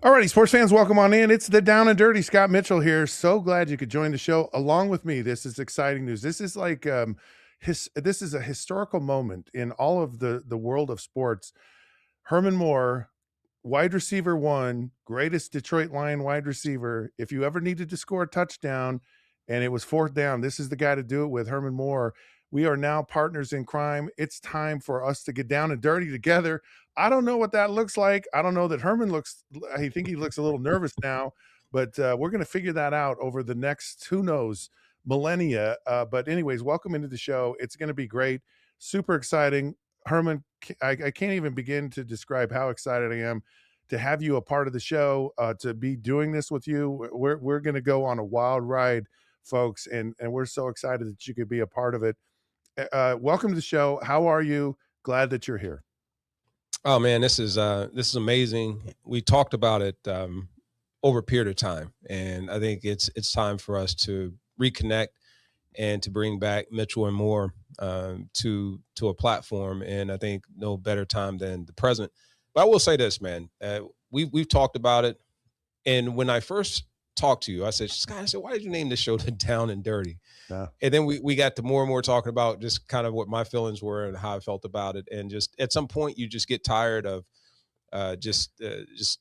Alrighty, sports fans, welcome on in. It's the Down and Dirty. Scott Mitchell here. So glad you could join the show along with me. This is exciting news. This is like this is a historical moment in all of the world of sports. Herman Moore, wide receiver one, greatest Detroit Lion wide receiver. If you ever needed to score a touchdown and it was fourth down, this is the guy to do it with, Herman Moore. We are now partners in crime. It's time for us to get down and dirty together. I don't know what that looks like. I don't know that Herman looks, I think he looks a little nervous now, but we're going to figure that out over the next, who knows, millennia. But, anyways, welcome into the show. It's going to be great. Super exciting. Herman, I can't even begin to describe how excited I am to have you a part of the show, to be doing this with you. We're going to go on a wild ride, folks, and we're so excited that you could be a part of it. Welcome to the show. How are you? Glad that you're here. Oh man, this is amazing. We talked about it over a period of time, and I think it's time for us to reconnect and to bring back Mitchell and Moore to a platform. And I think no better time than the present. But I will say this, man. We've talked about it, and when I first talked to you, I said, Scott, I said, why did you name this show the Down and Dirty? Yeah. And then we got to more and more talking about just kind of what my feelings were and how I felt about it. And just at some point, you just get tired of just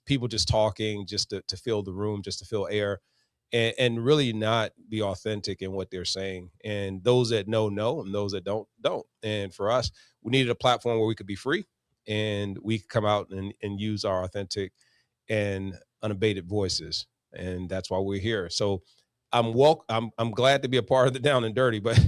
people just talking, just to fill the room, just to fill air, and really not be authentic in what they're saying. And those that know, and those that don't. And for us, we needed a platform where we could be free and we could come out and use our authentic and unabated voices. And that's why we're here. So I'm glad to be a part of the Down and Dirty, but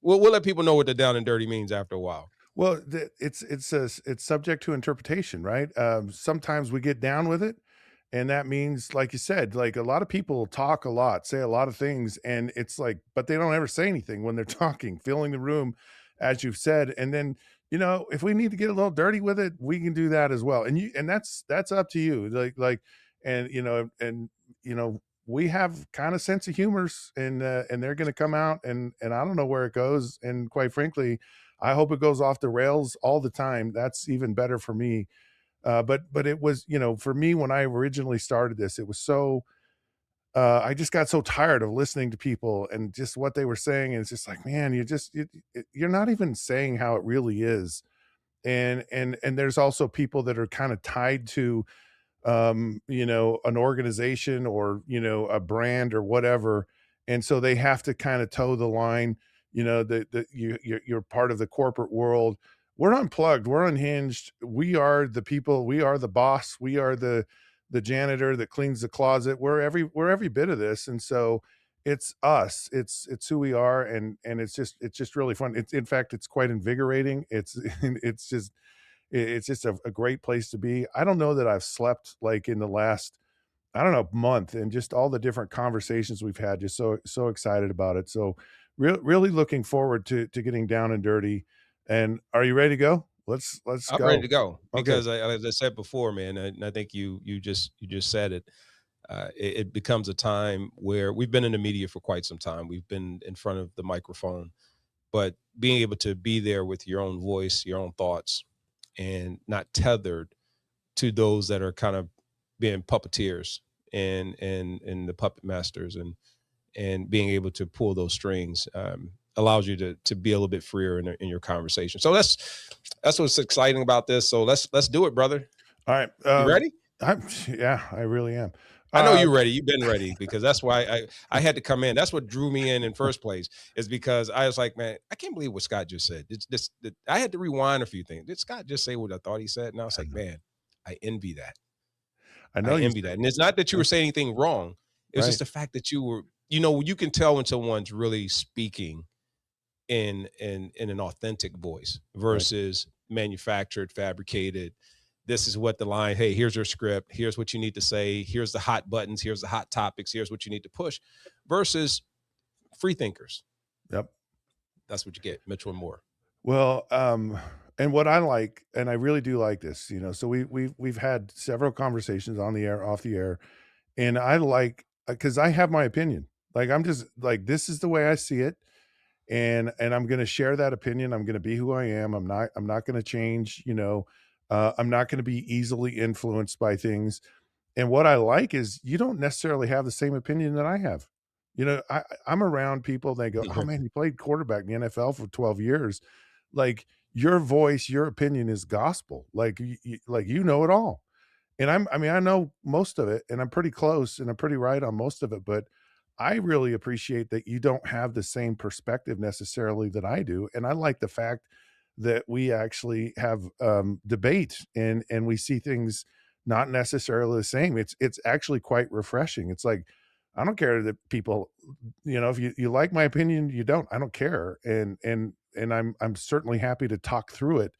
we'll let people know what the Down and Dirty means after a while. Well, it's subject to interpretation, right? Sometimes we get down with it, and that means, like you said, like a lot of people talk a lot, say a lot of things, and it's like, but they don't ever say anything when they're talking, filling the room, as you've said. And then, if we need to get a little dirty with it, we can do that as well. And that's up to you. And we have kind of sense of humors, and they're going to come out, and I don't know where it goes, and quite frankly, I hope it goes off the rails all the time. That's even better for me. But it was, for me, when I originally started this, it was so, I just got so tired of listening to people and just what they were saying. And it's just like, man, you're not even saying how it really is. And there's also people that are kind of tied to, an organization, or, a brand or whatever. And so they have to kind of toe the line, that you're part of the corporate world. We're unplugged. We're unhinged. We are the people. We are the boss. We are the janitor that cleans the closet. We're every bit of this. And so it's us. It's who we are. And it's just really fun. It's, in fact, it's quite invigorating. It's just a great place to be. I don't know that I've slept like in the last, I don't know, month, and just all the different conversations we've had. Just so excited about it. So really looking forward to getting down and dirty. And are you ready to go? Let's I'm ready go. to go Okay. because as I said before, man, and I think you just said it. It becomes a time where we've been in the media for quite some time. We've been in front of the microphone, but being able to be there with your own voice, your own thoughts, and not tethered to those that are kind of being puppeteers and the puppet masters, and being able to pull those strings allows you to be a little bit freer in your conversation. So that's what's exciting about this. So let's do it, brother. All right. You ready? Yeah, I really am. I know Uh, you're ready. You've been ready because that's why I had to come in. That's what drew me in first place, is because I was like, man, I can't believe what Scott just said. I had to rewind a few things. Did Scott just say what I thought he said? And I was like, man, I envy that. I I know you envy that. said, And it's not that you were saying anything wrong. It was right. just the fact that you can tell when someone's really speaking in an authentic voice Right. versus manufactured, fabricated. This is what the line, hey, here's your script, here's what you need to say, here's the hot buttons, here's the hot topics, here's what you need to push, versus free thinkers. Yep. That's what you get, Mitchell and Moore. Well, and what I like, and I really do like this, so we've had several conversations on the air, off the air, and I like, because I have my opinion. Like, I'm just like, this is the way I see it, and I'm going to share that opinion. I'm going to be who I am. I'm not going to change. I'm not going to be easily influenced by things. And what I like is you don't necessarily have the same opinion that I have. You know, I'm around people, they go, "Oh, man, he played quarterback in the NFL for 12 years." Like, your voice, your opinion is gospel. Like, you know it all. And I mean, I know most of it, and I'm pretty close, and I'm pretty right on most of it, but I really appreciate that you don't have the same perspective necessarily that I do, and I like the fact that we actually have, debate and we see things not necessarily the same. It's actually quite refreshing. It's like, I don't care that people, if you like my opinion, you don't, I don't care, and I'm certainly happy to talk through it,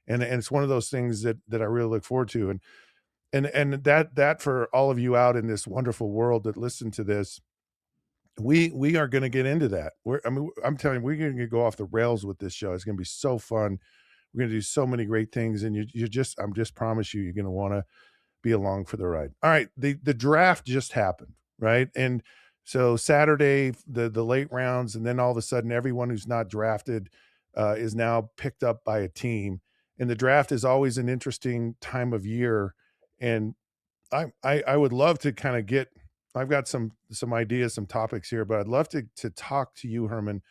and it's one of those things that I really look forward to, and that for all of you out in this wonderful world that listen to this, we are gonna get into that. I mean, I'm telling you, we're gonna go off the rails with this show. It's gonna be so fun. We're gonna do so many great things, and I'm just promise you, you're gonna wanna be along for the ride. All right, the draft just happened, right? And so Saturday, the late rounds, and then all of a sudden, everyone who's not drafted is now picked up by a team. And the draft is always an interesting time of year. And I would love to kind of get. I've got some ideas, some topics here, but I'd love to talk to you, Herman,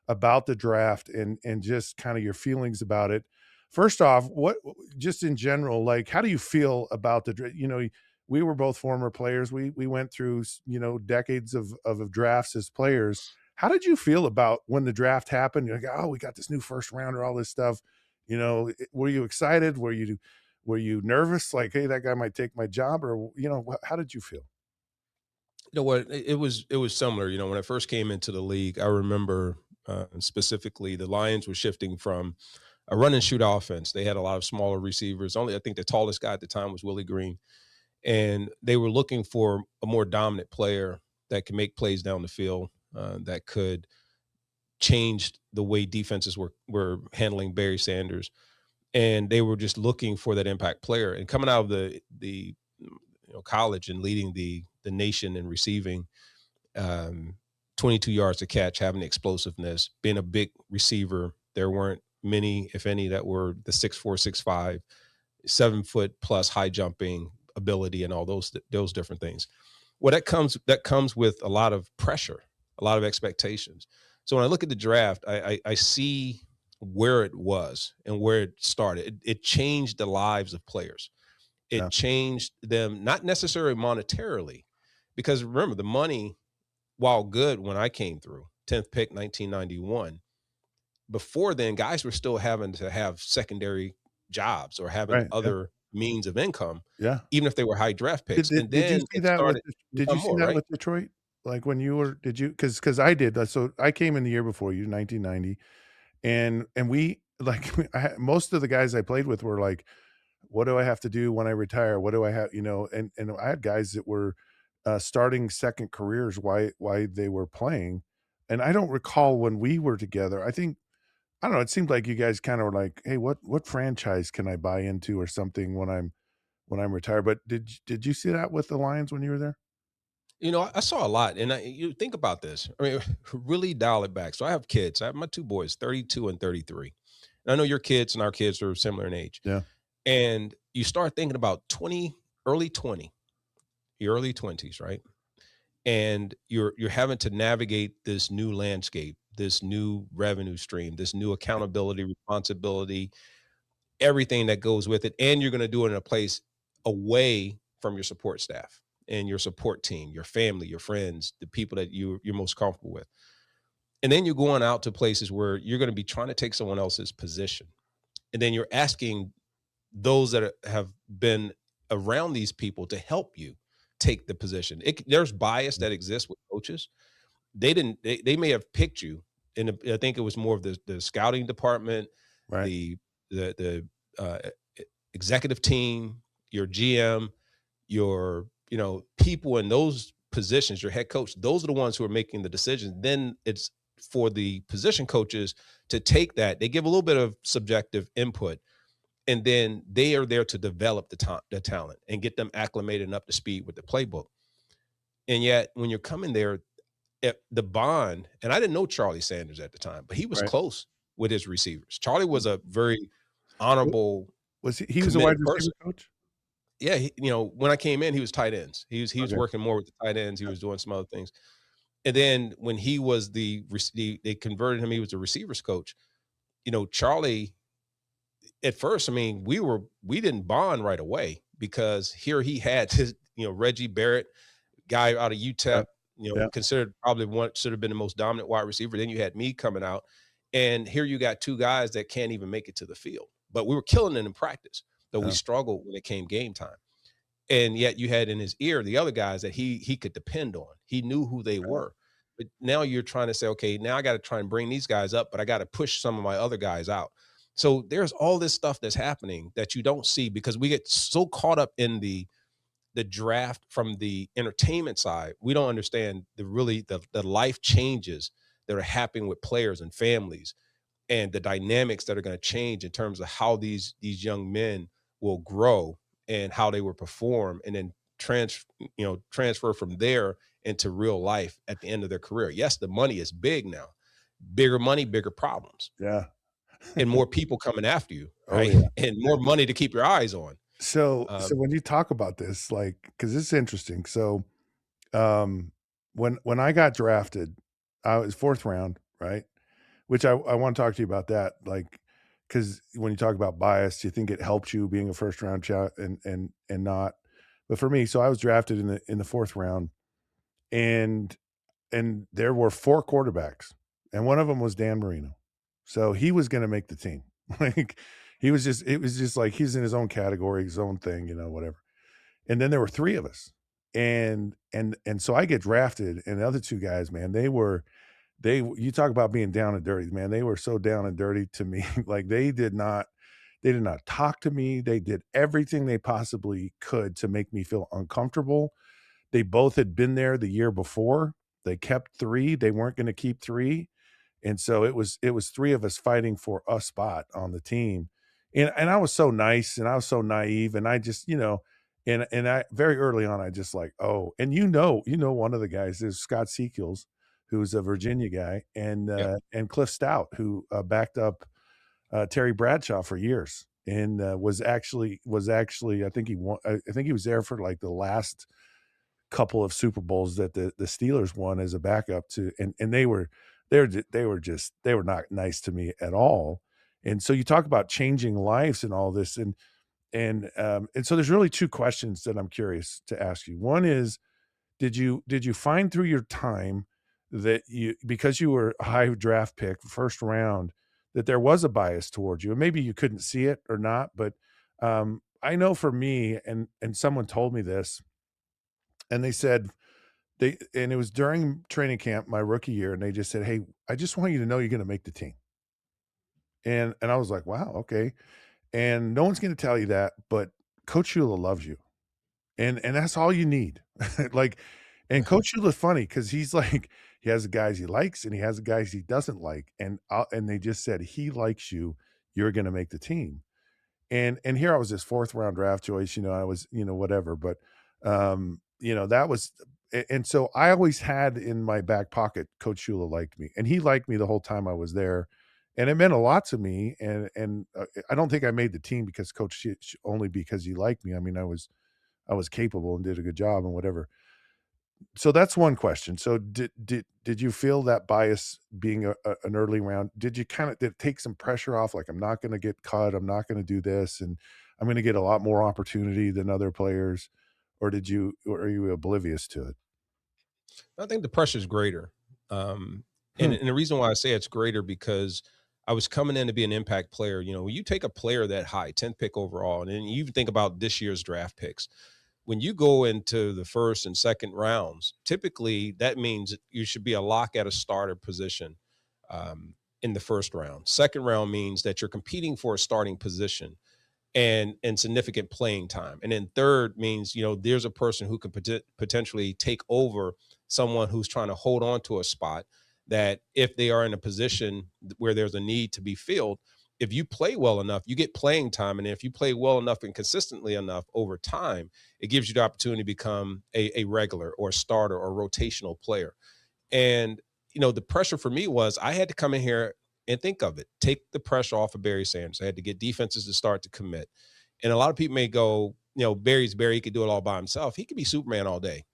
about the draft and just kind of your feelings about it. First off, what just in general, like how do you feel about we were both former players. We went through decades of drafts as players. How did you feel about when the draft happened? You're like, oh, we got this new first rounder, all this stuff. Were you excited? Were you nervous? Like, hey, that guy might take my job, or how did you feel? You know what? It was similar. You know, when I first came into the league, I remember specifically the Lions were shifting from a run and shoot offense. They had a lot of smaller receivers. Only I think the tallest guy at the time was Willie Green, and they were looking for a more dominant player that could make plays down the field, that could change the way defenses were handling Barry Sanders, and they were just looking for that impact player. And coming out of the college and leading the nation in receiving, um, 22 yards to catch, having the explosiveness, being a big receiver. There weren't many, if any, that were the 6'4", 6'5", 7 foot plus high jumping ability and all those different things. Well, that comes with a lot of pressure, a lot of expectations. So when I look at the draft, I see where it was and where it started. It changed the lives of players. Yeah, It changed them, not necessarily monetarily, because remember the money, while good when I came through, 10th pick, 1991. Before then, guys were still having to have secondary jobs or having right. Yeah, other means of income, yeah. even if they were high draft Did picks. did And did you then see it that with started the to did you become see more, that right? with Detroit? Like, when you were did you because I did, so I came in the year before you, 1990, and we like, most of the guys I played with were like, "What do I have to do when I retire? What do I have?" And I had guys that were, starting second careers why they were playing, and I don't recall when we were together. I don't know, it seemed like you guys kinda were like, "Hey, what franchise can I buy into or something when I'm retired?" But did you see that with the Lions when you were there? You know, I saw a lot, and you think about this. I mean, really dial it back. So I have kids. I have my two boys, 32 and 33. And I know your kids and our kids are similar in age. Yeah, And you start thinking about 20, early 20, your early 20s, right? And you're having to navigate this new landscape, this new revenue stream, this new accountability, responsibility, everything that goes with it, and you're going to do it in a place away from your support staff and your support team, your family, your friends, the people that you're most comfortable with. And then you're going out to places where you're going to be trying to take someone else's position, and then you're asking those that have been around these people to help you take the position. There's bias mm, that exists with coaches. They may have picked you, and I think it was more of the scouting department, right, the the executive team, your GM, your people in those positions, your head coach. Those are the ones who are making the decisions. Then it's for the position coaches to take that. They give a little bit of subjective input, and then they are there to develop the talent and get them acclimated and up to speed with the playbook. And yet, when you're coming there, the bond, and I didn't know Charlie Sanders at the time, but he was right. close with his receivers. Charlie Mm. was a very W honorable, was he was a wide committed receiver person. coach? Yeah, when I came in, he was tight ends. He was Okay. working more with the tight ends. He was doing some other things. And then when he was they converted him, he was the receivers coach. Charlie, at first, I mean, we didn't bond right away because here he had his, Reggie Barrett, guy out of Yeah. UTEP, Yeah. considered probably one should have been the most dominant wide receiver. Then you had me coming out, and here you got two guys that can't even make it to the field. But we were killing it in practice, though we Yeah. struggled when it came game time. And yet you had in his ear the other guys that he could depend on. He knew who they Yeah. were. But now you're trying to say, okay, now I got to try and bring these guys up, but I got to push some of my other guys out. So there's all this stuff that's happening that you don't see because we get so caught up in the draft from the entertainment side. We don't understand the life changes that are happening with players and families and the dynamics that are going to change in terms of how these young men will grow and how they will perform and then transfer from there into real life at the end of their career. Yes, the money is big now. Bigger money, bigger problems, Yeah. and more people coming after you, Oh, right? yeah. And more money to keep your eyes on. So Um, when you talk about this, like, because it's interesting. So, um, when I got drafted, I was 4th round, right? Which I wanna talk to you about that, like, because when you talk about bias, you think it helps you being a first round shot and not. But for me, so I was drafted in the 4th round, and there were 4 quarterbacks, and one of them was Dan Marino. So he was gonna make the team. Like, he was just it was just like he's in his own category, his own thing, whatever. And then there were 3 of us. And so I get drafted, and the other 2 guys, man, they you talk about being down and dirty, man, they were so down and dirty to me. Like, they did not talk to me. They did everything they possibly could to make me feel uncomfortable. They both had been there the year before. They kept 3. They weren't gonna keep 3. And so it was 3 of us fighting for a spot on the team. And I was so nice and I was so naive and I just, and I very early on I just like, "Oh," and one of the guys is Scott Seekels, who's a Virginia guy, yeah, and Cliff Stout, who, backed up, Terry Bradshaw for years and, was actually I think he won I think he was there for, like, the last couple of Super Bowls that the Steelers won as a backup to, and they were not nice to me at all. And so you talk about changing lives and all this, and so there's really 2 questions that I'm curious to ask you. One is, did you find through your time that because you were a high draft pick, first round, that there was a bias towards you? And maybe you couldn't see it or not, but, I know for me, and someone told me this, and they said and it was during training camp my rookie year, and they just said, "Hey, I just want you to know you're gonna make the team." And I was like, "Wow, okay." And no one's gonna tell you that, but Coach Shula loves you, and that's all you need. Like, and Coach Shula's funny because he's like, he has the guys he likes and he has the guys he doesn't like, and they just said, "He likes you. You're gonna make the team." And here I was this 4th round draft choice, I was, whatever, but, that was and so I always had in my back pocket, Coach Shula liked me, and he liked me the whole time I was there, and it meant a lot to me, and I don't think I made the team because Coach only because he liked me. I mean, I was capable and did a good job and whatever. So that's one question. So did you feel that bias being an early round? Did it take some pressure off? Like, I'm not going to get cut. I'm not going to do this, and I'm going to get a lot more opportunity than other players, or are you oblivious to it? I think the pressure is greater. Um, and, Hmm. and the reason why I say it's greater because I was coming in to be an impact player. When you take a player that high, 10th pick overall, and then you even think about this year's draft picks, when you go into the first and second rounds, typically that means you should be a lock at a starter position in the first round. Second round means that you're competing for a starting position and significant playing time. And then third means, there's a person who can potentially take over someone who's trying to hold on to a spot that if they are in a position where there's a need to be filled, if you play well enough, you get playing time. And if you play well enough and consistently enough over time, it gives you the opportunity to become a regular or a starter or rotational player. And, the pressure for me was I had to come in here and think of it, take the pressure off of Barry Sanders. I had to get defenses to start to commit. And a lot of people may go, Barry's Barry, he could do it all by himself. He could be Superman all day.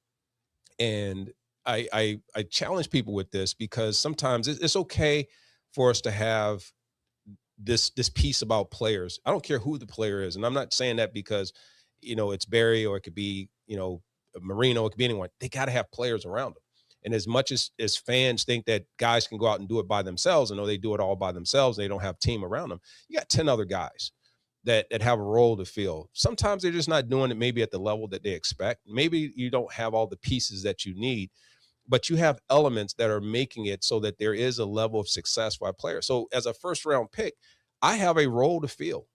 And I challenge people with this because sometimes it's okay for us to have this piece about players. I don't care who the player is, and I'm not saying that because it's Barry, or it could be Marino, it could be anyone. They got to have players around them. And as much as fans think that guys can go out and do it by themselves, and know they do it all by themselves, they don't have team around them. You got 10 other guys that have a role to fill. Sometimes they're just not doing it maybe at the level that they expect. Maybe you don't have all the pieces that you need, but you have elements that are making it so that there is a level of success for a player. So as a first round pick, I have a role to fill.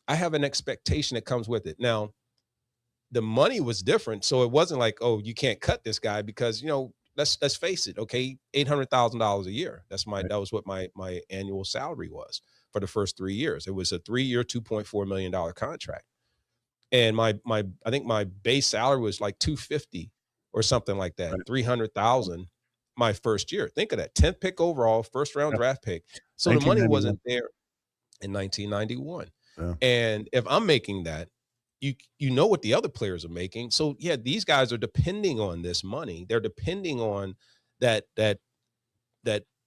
I have an expectation that comes with it. Now, the money was different. So it wasn't like, oh, you can't cut this guy because, let's face it. Okay. $800,000 a year. That was what my annual salary was for the first 3 years. It was a 3-year, $2.4 million contract. And I think my base salary was like 250 or something like that, Right. 300,000 my first year. Think of that, 10th pick overall, first round Yeah. draft pick. So the money 1991. wasn't there in 1991. Yeah. And if I'm making that, you know what the other players are making. So yeah, these guys are depending on this money. They're depending on that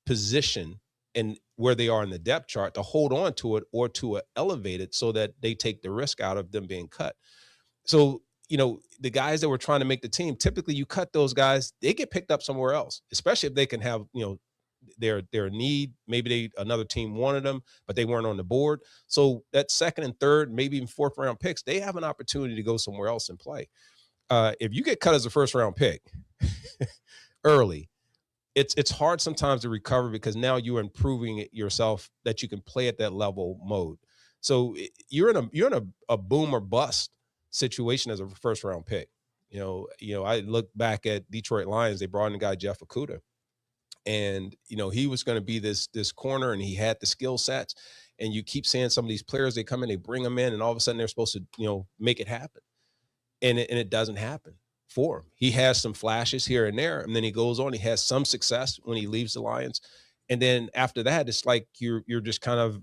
position and where they are in the depth chart to hold on to it or to elevate it so that they take the risk out of them being cut. So, the guys that were trying to make the team, typically you cut those guys, they get picked up somewhere else, especially if they can have, their need. Maybe another team wanted them, but they weren't on the board. So that second and third, maybe even fourth round picks, they have an opportunity to go somewhere else and play. If you get cut as a first round pick early, it's hard sometimes to recover because now you're improving it yourself that you can play at that level mode. So you're in a boom or bust situation as a first round pick. I look back at Detroit Lions. They brought in a guy, Jeff Okudah, and he was going to be this corner, and he had the skill sets. And you keep seeing some of these players, they come in, they bring them in, and all of a sudden they're supposed to make it happen, and it doesn't happen for him. He has some flashes here and there, and then he goes on. He has some success when he leaves the Lions, and then after that, it's like you're just kind of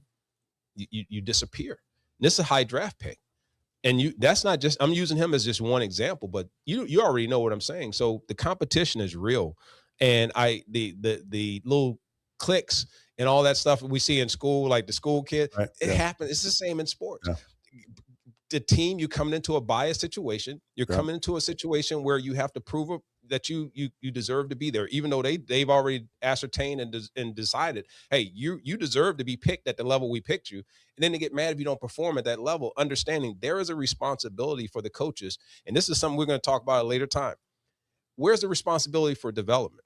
you disappear. And this is a high draft pick, and that's not just, I'm using him as just one example, but you already know what I'm saying. So the competition is real, and the little cliques and all that stuff we see in school, like the school kid, Right. it Yeah. happens. It's the same in sports. Yeah. The team, you coming into a biased situation. You're Yeah. coming into a situation where you have to prove that you deserve to be there, even though they've already ascertained and decided, hey, you deserve to be picked at the level we picked you. And then they get mad if you don't perform at that level, understanding there is a responsibility for the coaches. And this is something we're going to talk about at a later time. Where's the responsibility for development?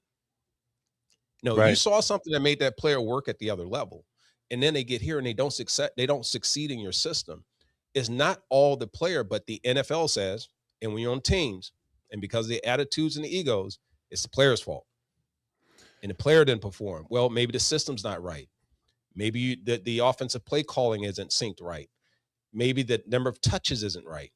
No, you Right. saw something that made that player work at the other level, and then they get here and they don't succeed in your system. It's not all the player, but the NFL says, and when you're on teams, and because of the attitudes and the egos, it's the player's fault. And the player didn't perform. Well, maybe the system's not right. Maybe the offensive play calling isn't synced right. Maybe the number of touches isn't right.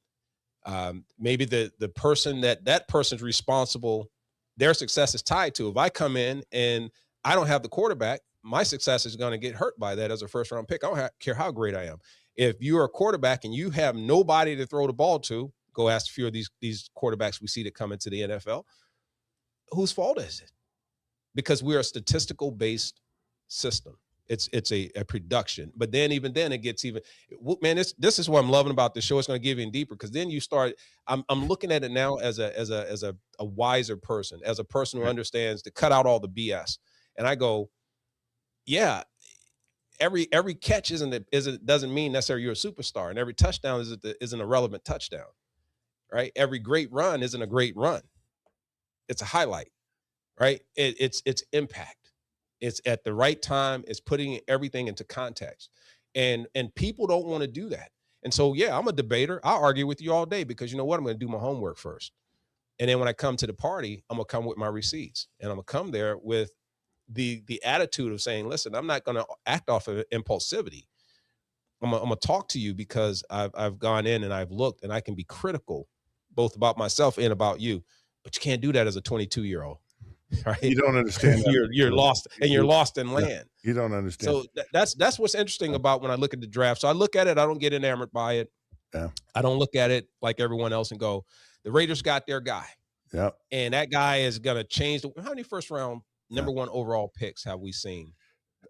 Maybe the person that person's responsible, their success is tied to. If I come in and I don't have the quarterback, my success is going to get hurt by that as a first round pick. I don't care how great I am. If you're a quarterback and you have nobody to throw the ball to, go ask a few of these quarterbacks we see that come into the NFL. Whose fault is it? Because we're a statistical based system. It's a production, but then even then it gets even, man. This is what I'm loving about the show. It's going to give you deeper because then you start. I'm looking at it now as a wiser person, as a person who understands to cut out all the BS. And I go, yeah, every catch doesn't mean necessarily you're a superstar, and every touchdown isn't a relevant touchdown, right? Every great run isn't a great run. It's a highlight, right? It's impact. It's at the right time. It's putting everything into context, and people don't want to do that. And so, yeah, I'm a debater. I'll argue with you all day because you know what? I'm going to do my homework first, and then when I come to the party, I'm gonna come with my receipts, and I'm gonna come there with the attitude of saying, listen, I'm not going to act off of impulsivity. I'm gonna talk to you because I've gone in and I've looked and I can be critical both about myself and about you, but you can't do that as a 22-year-old, right? You don't understand that. You're lost, and you're lost in Yeah. land. You don't understand. So that's what's interesting about when I look at the draft. So I look at it, I don't get enamored by it. Yeah. I don't look at it like everyone else and go, the Raiders got their guy, Yeah. and that guy is going to change how many first round Yeah. number one overall picks have we seen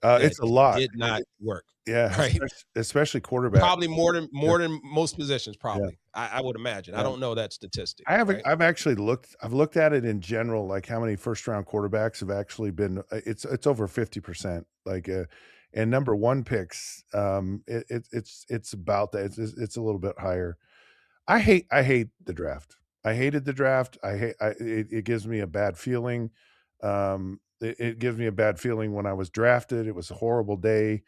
that It's a lot. did not work? Yeah, Right. especially quarterback. Probably more than most positions, Yeah, probably. I would imagine. I yeah. don't know that statistic, I haven't right? I've actually looked at it in general, like how many first round quarterbacks have actually been it's over 50%. Like and number one picks, it's about that. It's a little bit higher. I hate the draft. I hated the draft. It gives me a bad feeling. It gives me a bad feeling when I was drafted. It was a horrible day.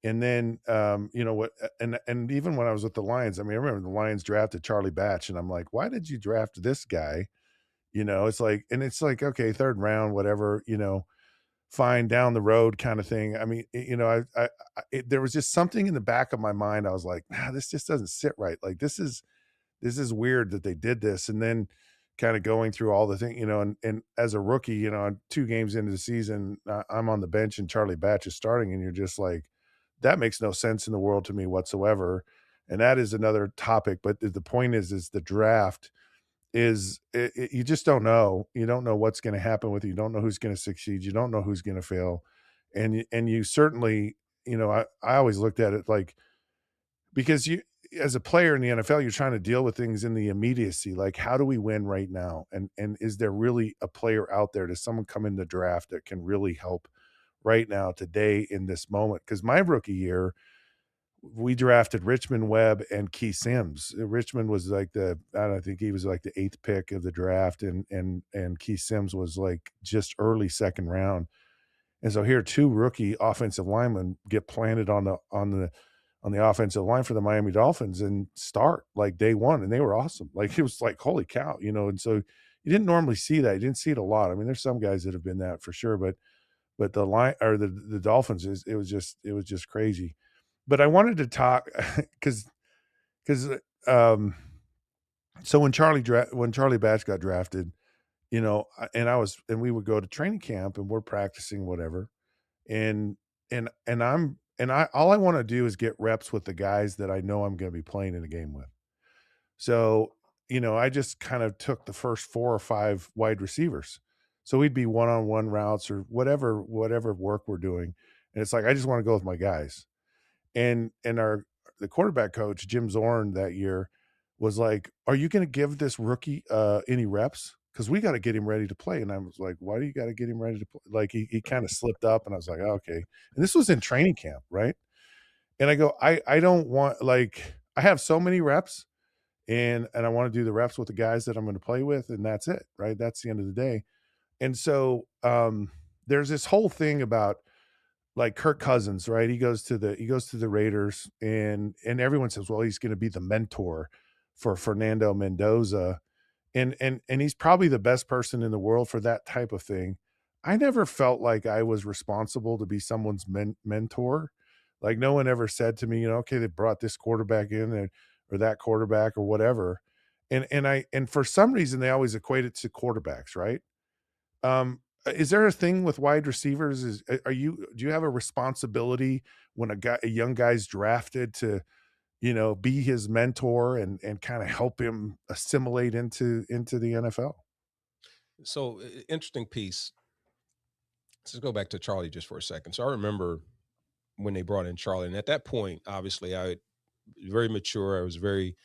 And then, you know what? And even when I was with the Lions, I mean, I remember the Lions drafted Charlie Batch, and I'm like, why did you draft this guy? You know, it's like, and it's like, okay, third round, whatever, you know, fine, down the road, kind of thing. I mean, you know, there was just something in the back of my mind. I was like, nah, this just doesn't sit right. Like, this is weird that they did this. And then, kind of going through all the thing, you know, and as a rookie, you know, 2 games into the season, I'm on the bench and Charlie Batch is starting, and you're just like, that makes no sense in the world to me whatsoever. And that is another topic. But the point is the draft is you just don't know. You don't know what's going to happen with you. You don't know who's going to succeed. You don't know who's going to fail. And you certainly, you know, I always looked at it like, because you, as a player in the NFL, you're trying to deal with things in the immediacy. Like, how do we win right now? And is there really a player out there? Does someone come in the draft that can really help right now, today, in this moment? Because my rookie year, we drafted Richmond Webb and Key Sims. Richmond was like I don't think he was like the eighth pick of the draft, and Key Sims was like just early second round. And so here, two rookie offensive linemen get planted on the offensive line for the Miami Dolphins and start like day one, and they were awesome. Like, it was like, holy cow, you know. And so you didn't normally see that. You didn't see it a lot. I mean, there's some guys that have been that for sure, but the line or the Dolphins is it was just crazy. But I wanted to talk because um so when Charlie Batch got drafted, you know, and we would go to training camp and we're practicing whatever, and I all I want to do is get reps with the guys that I know I'm going to be playing in a game with. So, you know, I just kind of took the first 4 or 5 wide receivers. So we'd be one-on-one routes or whatever work we're doing. And it's like, I just want to go with my guys. And our the quarterback coach, Jim Zorn, that year was like, "Are you going to give this rookie any reps? Because we got to get him ready to play." And I was like, "Why do you got to get him ready to play?" Like, he kind of slipped up, and I was like, oh, "Okay." And this was in training camp, right? And I go, I don't want, like, I have so many reps, and I want to do the reps with the guys that I'm going to play with, and that's it, right? That's the end of the day. And so there's this whole thing about, like, Kirk Cousins, right? He goes to the Raiders, and everyone says, well, he's going to be the mentor for Fernando Mendoza, and he's probably the best person in the world for that type of thing. I never felt like I was responsible to be someone's mentor. Like, no one ever said to me, you know, okay, they brought this quarterback in, or that quarterback or whatever. And for some reason they always equate it to quarterbacks, right? Is there a thing with wide receivers? Do you have a responsibility when a young guy's drafted to, you know, be his mentor and kind of help him assimilate into the NFL? So interesting piece. Let's go back to Charlie just for a second. So I remember when they brought in Charlie, and at that point, obviously, I was very mature. I was very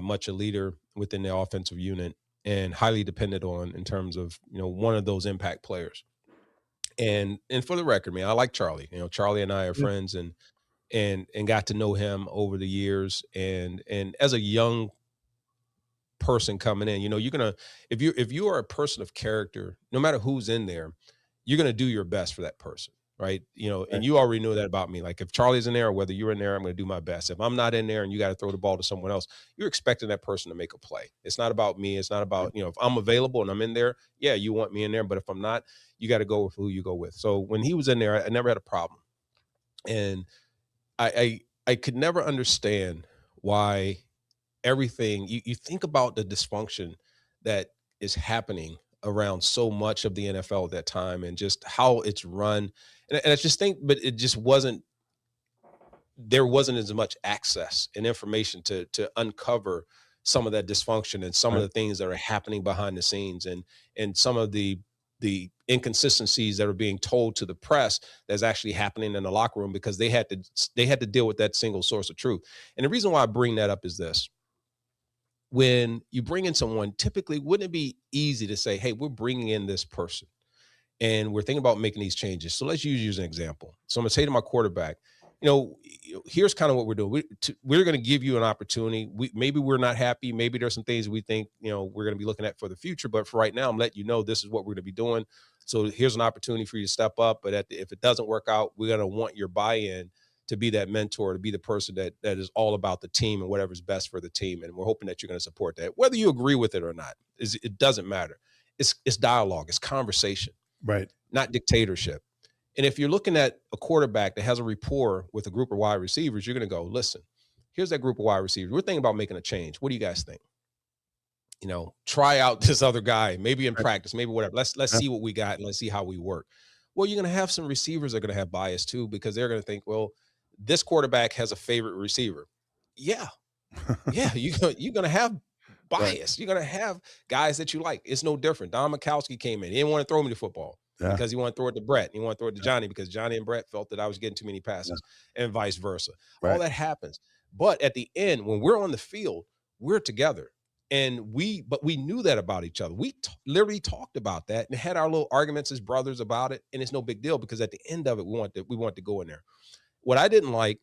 much a leader within the offensive unit and highly dependent on in terms of one of those impact players. And for the record, man, I like Charlie. Charlie and I are Yeah, friends, and got to know him over the years. And as a young person coming in, you're gonna if you are a person of character, no matter who's in there, you're gonna do your best for that person, right? right. And you already know that about me. Like, if Charlie's in there or whether you're in there, I'm gonna do my best. If I'm not in there and you got to throw the ball to someone else, you're expecting that person to make a play. It's not about me. It's not Yeah, about, if I'm available and I'm in there, yeah, you want me in there. But if I'm not, you got to go with who you go with. So when he was in there, I never had a problem. And I could never understand why everything you think about the dysfunction that is happening around so much of the NFL at that time, and just how it's run. And I just think, but it just wasn't there wasn't as much access and information to uncover some of that dysfunction and some of Right. the things that are happening behind the scenes, and some of the inconsistencies that are being told to the press that's actually happening in the locker room, because they had to deal with that single source of truth. And the reason why I bring that up is this: when you bring in someone, typically, wouldn't it be easy to say, hey, we're bringing in this person and we're thinking about making these changes. So let's use an example. So I'm going to say to my quarterback, here's kind of what we're doing. We're going to give you an opportunity. Maybe we're not happy. Maybe there's some things we think, we're going to be looking at for the future. But for right now, I'm letting you know this is what we're going to be doing. So here's an opportunity for you to step up. But if it doesn't work out, we're going to want your buy-in to be that mentor, to be the person that is all about the team and whatever's best for the team. And we're hoping that you're going to support that. Whether you agree with it or not, it doesn't matter. It's dialogue. It's conversation, Right. not dictatorship. And if you're looking at a quarterback that has a rapport with a group of wide receivers, you're going to go, listen, here's that group of wide receivers. We're thinking about making a change. What do you guys think? Try out this other guy, maybe in Right. practice, maybe whatever. Let's Yeah. see what we got and let's see how we work. Well, you're going to have some receivers that are going to have bias too, because they're going to think, well, this quarterback has a favorite receiver. Yeah. Yeah. You're going to have Right. bias. You're going to have guys that you like. It's no different. Don Mikowski came in. He didn't want to throw me the football Yeah. because he wanted to throw it to Brett. He wanted to throw it to Yeah. Johnny because Johnny and Brett felt that I was getting too many Yeah. passes, and vice versa. All Right. that happens. But at the end, when we're on the field, we're together. But we knew that about each other. We literally talked about that and had our little arguments as brothers about it. And it's no big deal, because at the end of it, we want to go in there. What I didn't like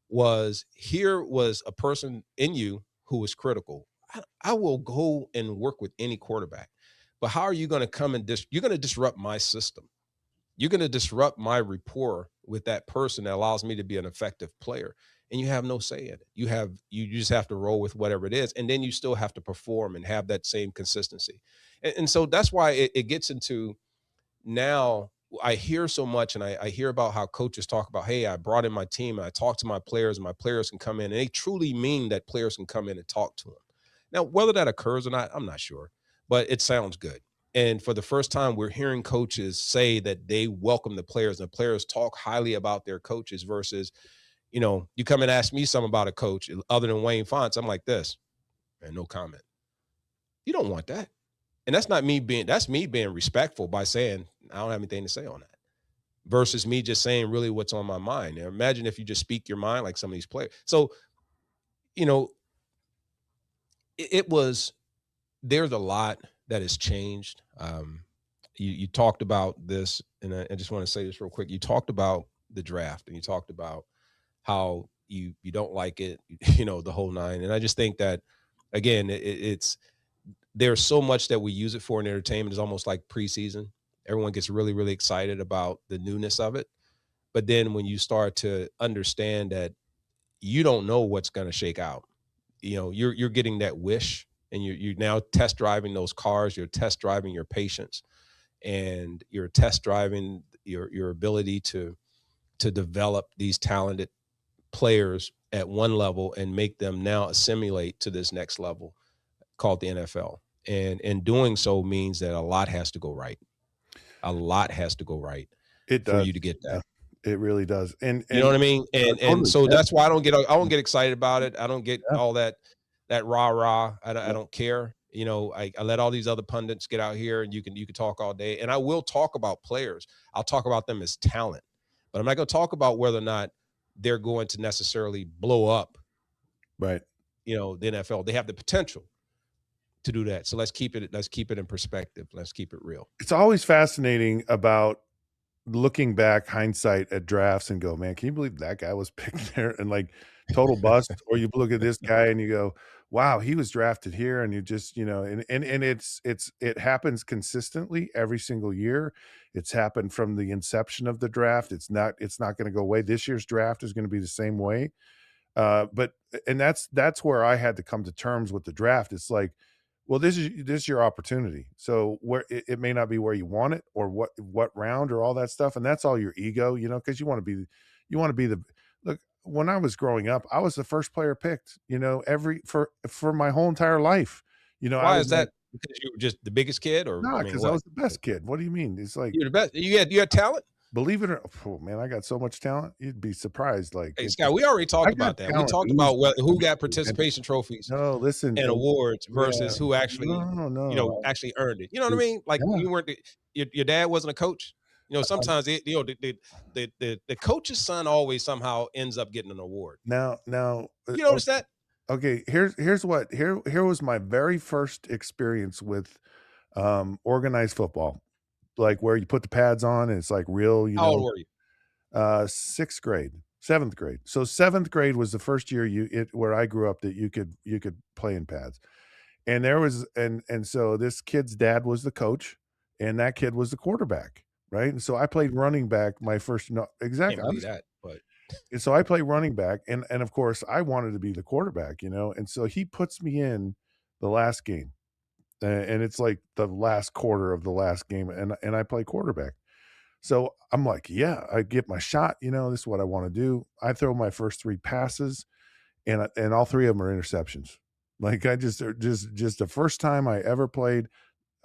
was, here was a person in you who was critical. I will go and work with any quarterback, but how are you going to come and you're going to disrupt my system? You're going to disrupt my rapport with that person that allows me to be an effective player, and you have no say in it. You just have to roll with whatever it is, and then you still have to perform and have that same consistency. And so that's why it gets into, now I hear so much, and I hear about how coaches talk about, hey, I brought in my team and I talked to my players, and my players can come in, and they truly mean that players can come in and talk to them. Now, whether that occurs or not, I'm not sure, but it sounds good. And for the first time, we're hearing coaches say that they welcome the players, and the players talk highly about their coaches versus, you come and ask me something about a coach other than Wayne Fonts. I'm like this, and no comment. You don't want that. And that's me being respectful by saying, I don't have anything to say on that, versus me just saying really what's on my mind. Now, imagine if you just speak your mind like some of these players. So, you know, it was, there's a lot that has changed. You talked about this, and I just want to say this real quick. You talked about the draft, and you talked about how you don't like it, the whole nine. And I just think that, again, it's, there's so much that we use it for in entertainment. It's almost like preseason. Everyone gets really, really excited about the newness of it. But then when you start to understand that you don't know what's going to shake out, you're getting that wish, and you're now test driving those cars. You're test driving your patience, and you're test driving your ability to develop these talented players at one level and make them now assimilate to this next level called the NFL. And in doing so means that a lot has to go right. A lot has to go right It for does. you to get Yeah. that. It really does. You know what I mean? And Totally. so Yeah. that's why I don't get excited about it. I don't get Yeah. all that rah rah. I Yeah. don't care. I let all these other pundits get out here, and you can talk all day. And I will talk about players. I'll talk about them as talent, but I'm not going to talk about whether or not they're going to necessarily blow up, Right. the NFL. They have the potential to do that. So let's keep it in perspective. Let's keep it real. It's always fascinating about looking back, hindsight at drafts, and go, man, can you believe that guy was picked there, and like total bust? Or you look at this guy and you go, wow, he was drafted here, and you just, and it happens consistently every single year. It's happened from the inception of the draft. It's not going to go away. This year's draft is going to be the same way. But and that's where I had to come to terms with the draft. It's like, well, this is your opportunity. So where it may not be where you want it, or what round, or all that stuff, and that's all your ego, because you want to be the look. When I was growing up, I was the first player picked. Every for my whole entire life. I Why was is like, that? Because you were just the biggest kid, or I nah, mean, because I what? was the best kid. What do you mean? It's like, You're the best. You had talent. believe it or oh, man, I got so much talent. You'd be surprised. Like Hey, it Scott, just, we already I talked got about that. We talent talked about oozing out who of got me, man. participation trophies No, listen, and and awards yeah, versus who actually, no, no, actually earned it. You know what I just mean? Like yeah. you weren't your dad wasn't a coach. Um, Sometimes the coach's son always somehow ends up getting an award. now, You notice that? okay. Here's what here was my very first experience with organized football, like where you put the pads on and it's like real, How old were you? sixth grade, seventh grade. So seventh grade was the first year where I grew up that you could play in pads. And there was and so this kid's dad was the coach, and that kid was the quarterback, right? And so I played running back my first no, Can't exactly. believe that. But And so I played running back, and of course I wanted to be the quarterback, and so he puts me in the last game, and it's like the last quarter of the last game, and I play quarterback. So I'm like, yeah, I get my shot. This is what I want to do. I throw my first three passes, and all three of them are interceptions. Like I just the first time I ever played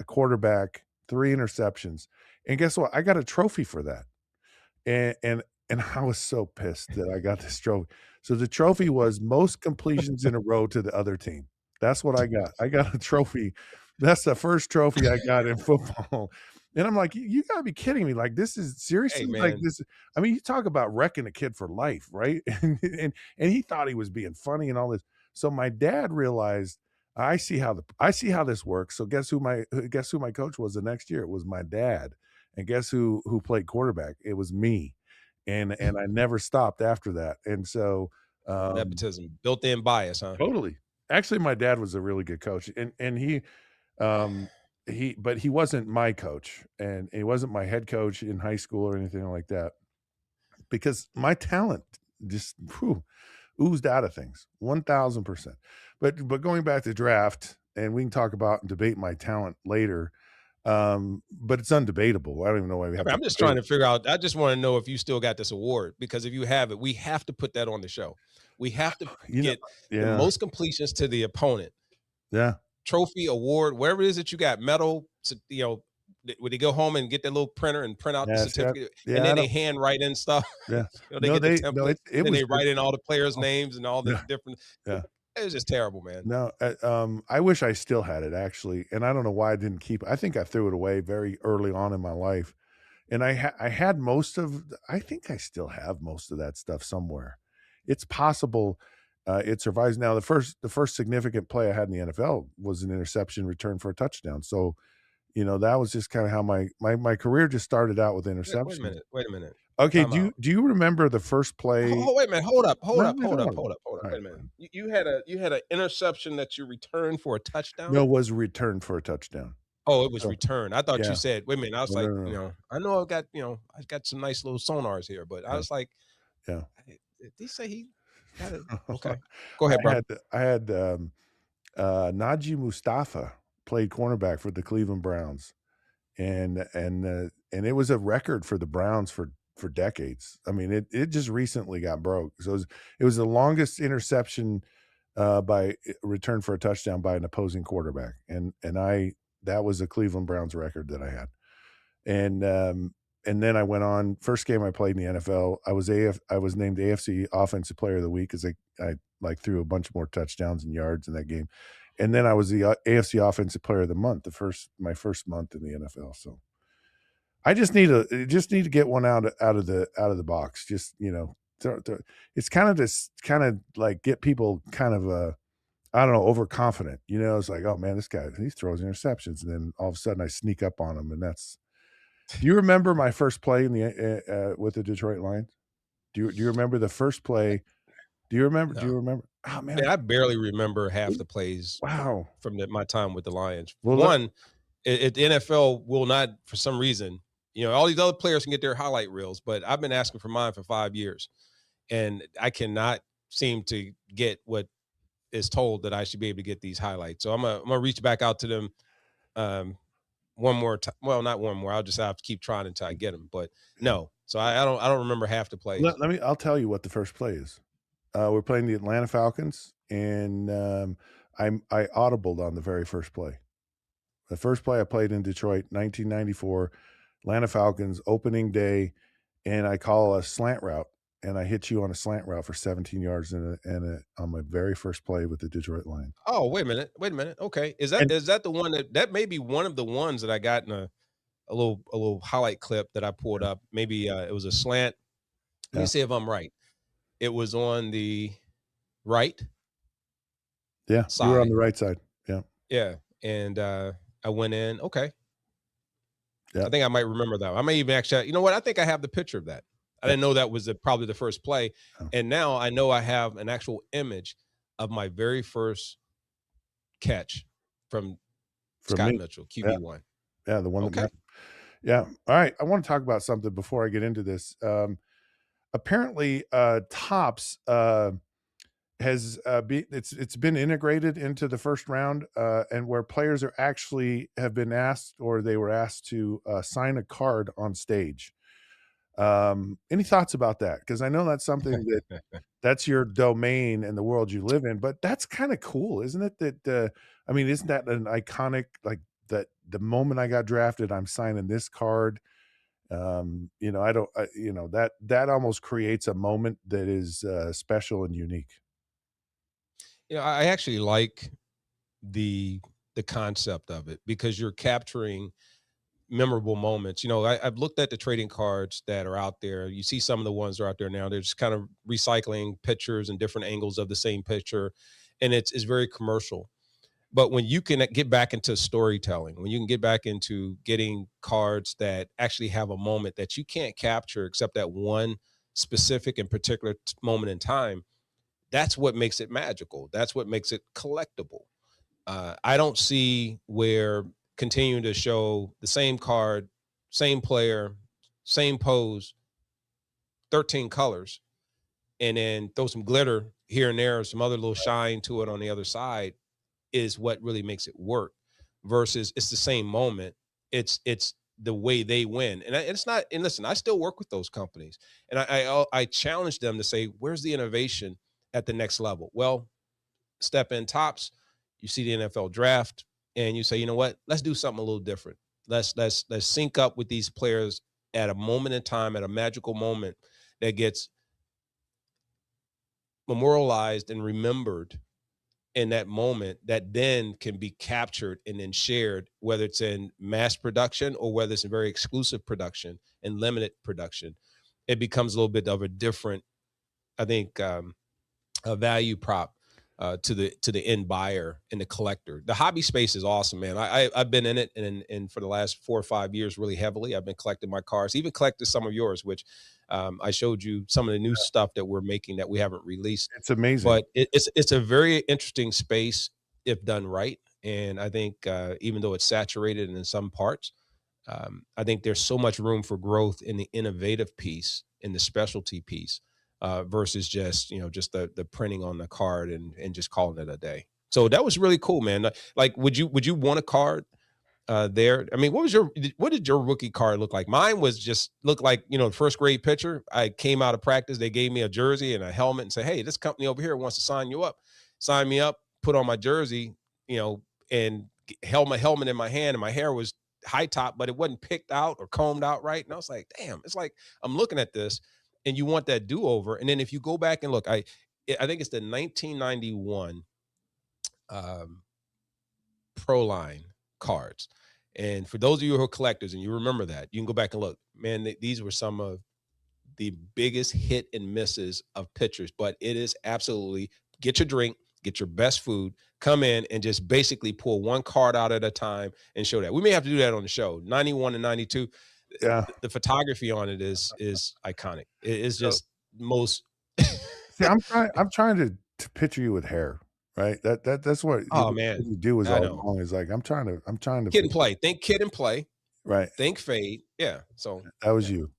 a quarterback, three interceptions, and guess what? I got a trophy for that. And I was so pissed that I got this trophy. So the trophy was most completions in a row to the other team. That's what I got. I got a trophy. That's the first trophy I got in football. And I'm like, you gotta be kidding me. Like, this is hey, seriously like man, this. I mean, you talk about wrecking a kid for life, right? And he thought he was being funny and all this. So my dad realized I see how this works. So guess who my coach was the next year? It was my dad. And guess who played quarterback? It was me, and I never stopped after that, and so, um nepotism, built-in bias, huh? totally. Actually, my dad was a really good coach, and um, but he wasn't my coach, and he wasn't my head coach in high school or anything like that, because my talent just, whew, oozed out of things, 1,000%. But going back to draft, and we can talk about and debate my talent later, but it's undebatable. I don't even know why we I have mean, to I'm just debate trying it. to figure out. I just want to know if you still got this award because if you have it, we have to put that on the show. We have to You know get the Yeah, most completions to the opponent. yeah. Trophy, award, whatever it is that you got, medal. When they go home and get their little printer and print out the Yeah, see, certificate, and yeah, I then they don't handwrite in stuff. yeah. They No, get the no, template, it then was they just write in all the players' oh, names and all the yeah, different. yeah. It was just terrible, man. No, I wish I still had it actually, and I don't know why I didn't keep I think I threw it away very early on in my life, and I had most of I think I still have most of that stuff somewhere. It's possible, it survives now. The first significant play I had in the NFL was an interception return for a touchdown, so, that was just kinda how my career just started out with Wait a interceptions. minute. Wait a minute. Okay, Time do you out. do you remember the first play? Wait a minute. Hold up. Hold No, up. I Hold don't up. wanna Hold up. Hold up. alright, Wait a minute. fine. You had an interception that you returned for a touchdown. No, it was returned for a touchdown. Oh, it was So, returned. I thought you yeah. said, wait a minute. I was No, no, like, no, no. I know I got some nice little sonars here, but I Yeah, was like, yeah. Did he say he got it? Okay. Go ahead, I brother. had I had, Najee Mustafa played cornerback for the Cleveland Browns, and it was a record for the Browns for decades. I mean, it just recently got broke. So it was the longest interception, by return for a touchdown by an opposing quarterback, and I that was a Cleveland Browns record that I had. And, and then I went on first game I played in the NFL, I was named AFC Offensive Player of the Week 'cause I, like, threw a bunch more touchdowns and yards in that game. And then I was the, AFC Offensive Player of the Month, my first month in the NFL, so I just need to get one out of the box, just, it's kinda just kinda, like, get people kind of, I don't know, overconfident, it's like, "Oh, man, this guy, he throws interceptions," and then all of a sudden I sneak up on him, and that's do you remember my first play in the with the Detroit Lions? Do you remember the first play? Do No. you remember? Oh, man, Man, I barely remember half the plays wow. from my time with the Lions. Well, One, the NFL will not, for some reason, all these other players can get their highlight reels, but I've been asking for mine for 5 years, and I cannot seem to get what is told that I should be able to get these highlights. So I'm gonna reach back out to them um, one more time. Well, not one more. I'll just have to keep trying until I get them. But no, so I don't remember half the plays. I'll tell you what the first play is. We're playing the Atlanta Falcons, and, I audibled on the very first play. The first play I played in Detroit, 1994, Atlanta Falcons, opening day. and I call a slant route, and I hit you on a slant route for 17 yards on my very first play with the Detroit Lions. Oh, wait a minute. Wait a minute. Okay. And Is that the one that may be one of the ones that I got in a little highlight clip that I pulled up. Maybe it was a slant. Let me yeah, see if I'm right. It was on the right yeah, you were on side. the right side. Yeah, Yeah. And I went in. Okay. yeah, I think I might remember that. I may even actually, you know what? I think I have the picture of that. I yeah, didn't know that was probably the first play. yeah. And now I know I have an actual image of my very first catch from For Scott me, Mitchell, yeah, QB1. yeah, the one that Okay. mattered. Yeah. All right, I wanna talk about something before I get into this. Apparently, Tops, has, be it's been integrated into the first round, and where players are actually have been asked or they were asked to, sign a card on stage. Any thoughts about that? Because I know that's something that's your domain and the world you live in, but that's kinda cool, isn't it? I mean, isn't that an iconic, like, that the moment I got drafted, I'm signing this card? I don't that almost creates a moment that is, special and unique. I actually like the the concept of it because you're capturing memorable moments. I've looked at the trading cards that are out there. You see some of the ones that are out there now. They're just kind of recycling pictures and different angles of the same picture, and it's very commercial. But when you can get back into storytelling, when you can get back into getting cards that actually have a moment that you can't capture except that one specific and particular moment in time, that's what makes it magical. That's what makes it collectible. I don't see where continuing to show the same card, same player, same pose, 13 colors, and then throw some glitter here and there, some other little shine to it on the other side is what really makes it work. Versus it's the same moment. It's the way they win, and it's not. And listen, I still work with those companies, and I challenge them to say, where's the innovation at the next level? Well, step in Tops, you see the NFL draft, and you say, you know what? Let's do something a little different. Let's sync up with these players at a moment in time, at a magical moment that gets memorialized and remembered in that moment that then can be captured and then shared, whether it's in mass production or whether it's in very exclusive production and limited production. It becomes a little bit of a different, I think, a value prop to the end buyer and the collector. The hobby space is awesome, man. I've been in it and for the last 4 or 5 years really heavily. I've been collecting my cars, even collected some of yours, which I showed you some of the new stuff that we're making that we haven't released. It's amazing. But it's a very interesting space if done right. And I think even though it's saturated in some parts, I think there's so much room for growth in the innovative piece, in the specialty piece, versus just just the printing on the card and just calling it a day. So that was really cool, man. Like, would you want a card there? I mean, what did your rookie card look like? Mine was just look like first grade pitcher. I came out of practice, they gave me a jersey and a helmet and said, "Hey, this company over here wants to sign you up." Sign me up, put on my jersey, and held my helmet in my hand, and my hair was high top, but it wasn't picked out or combed out right. And I was like, "Damn!" It's like I'm looking at this, and you want that do over. And then if you go back and look, I think it's the 1991 um, Pro Line cards. And for those of you who are collectors and you remember that, you can go back and look. Man, these were some of the biggest hit and misses of pitchers, but it is absolutely get your drink, get your best food, come in and just basically pull one card out at a time and show that. We may have to do that on the show. 91 and 92, Yeah. the photography on it is iconic. It is So, just most see, I'm trying to picture you with hair, right? That's oh what man, you do is I all know. wrong. Is like I'm trying to Kid and picture play. Think kid and play. right. Think fade. Yeah. So That was yeah. you.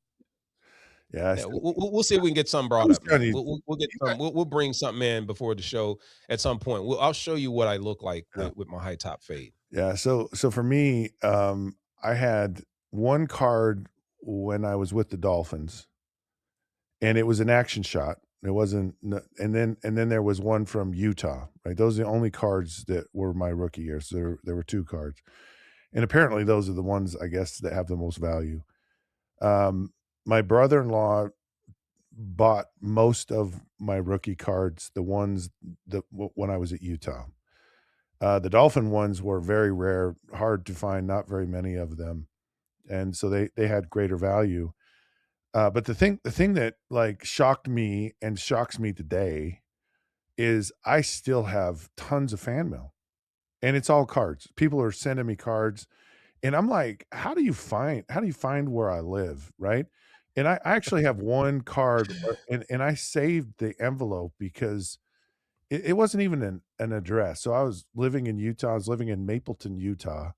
Yeah, I Yeah, still we'll see if we can get something I brought was up, trying man. to We'll get you got some. We'll bring something in before the show at some point. I'll show you what I look like yeah. with my high top fade. Yeah, so for me, I had one card when I was with the Dolphins, and it was an action shot. It wasn't n and then there was one from Utah, right? Those are the only cards that were my rookie years. There were 2 cards, and apparently those are the ones, I guess, that have the most value. Um, my brother-in-law bought most of my rookie cards, the ones that when I was at Utah. The Dolphin ones were very rare, hard to find, not very many of them, and so they had greater value. But the thing that, like, shocked me and shocks me today is I still have tons of fan mail, and it's all cards. People are sending me cards, and I'm like, how do you find where I live, right? And I actually have one card, and I saved the envelope because it wasn't even an address. So I was living in Utah. I was living in Mapleton, Utah,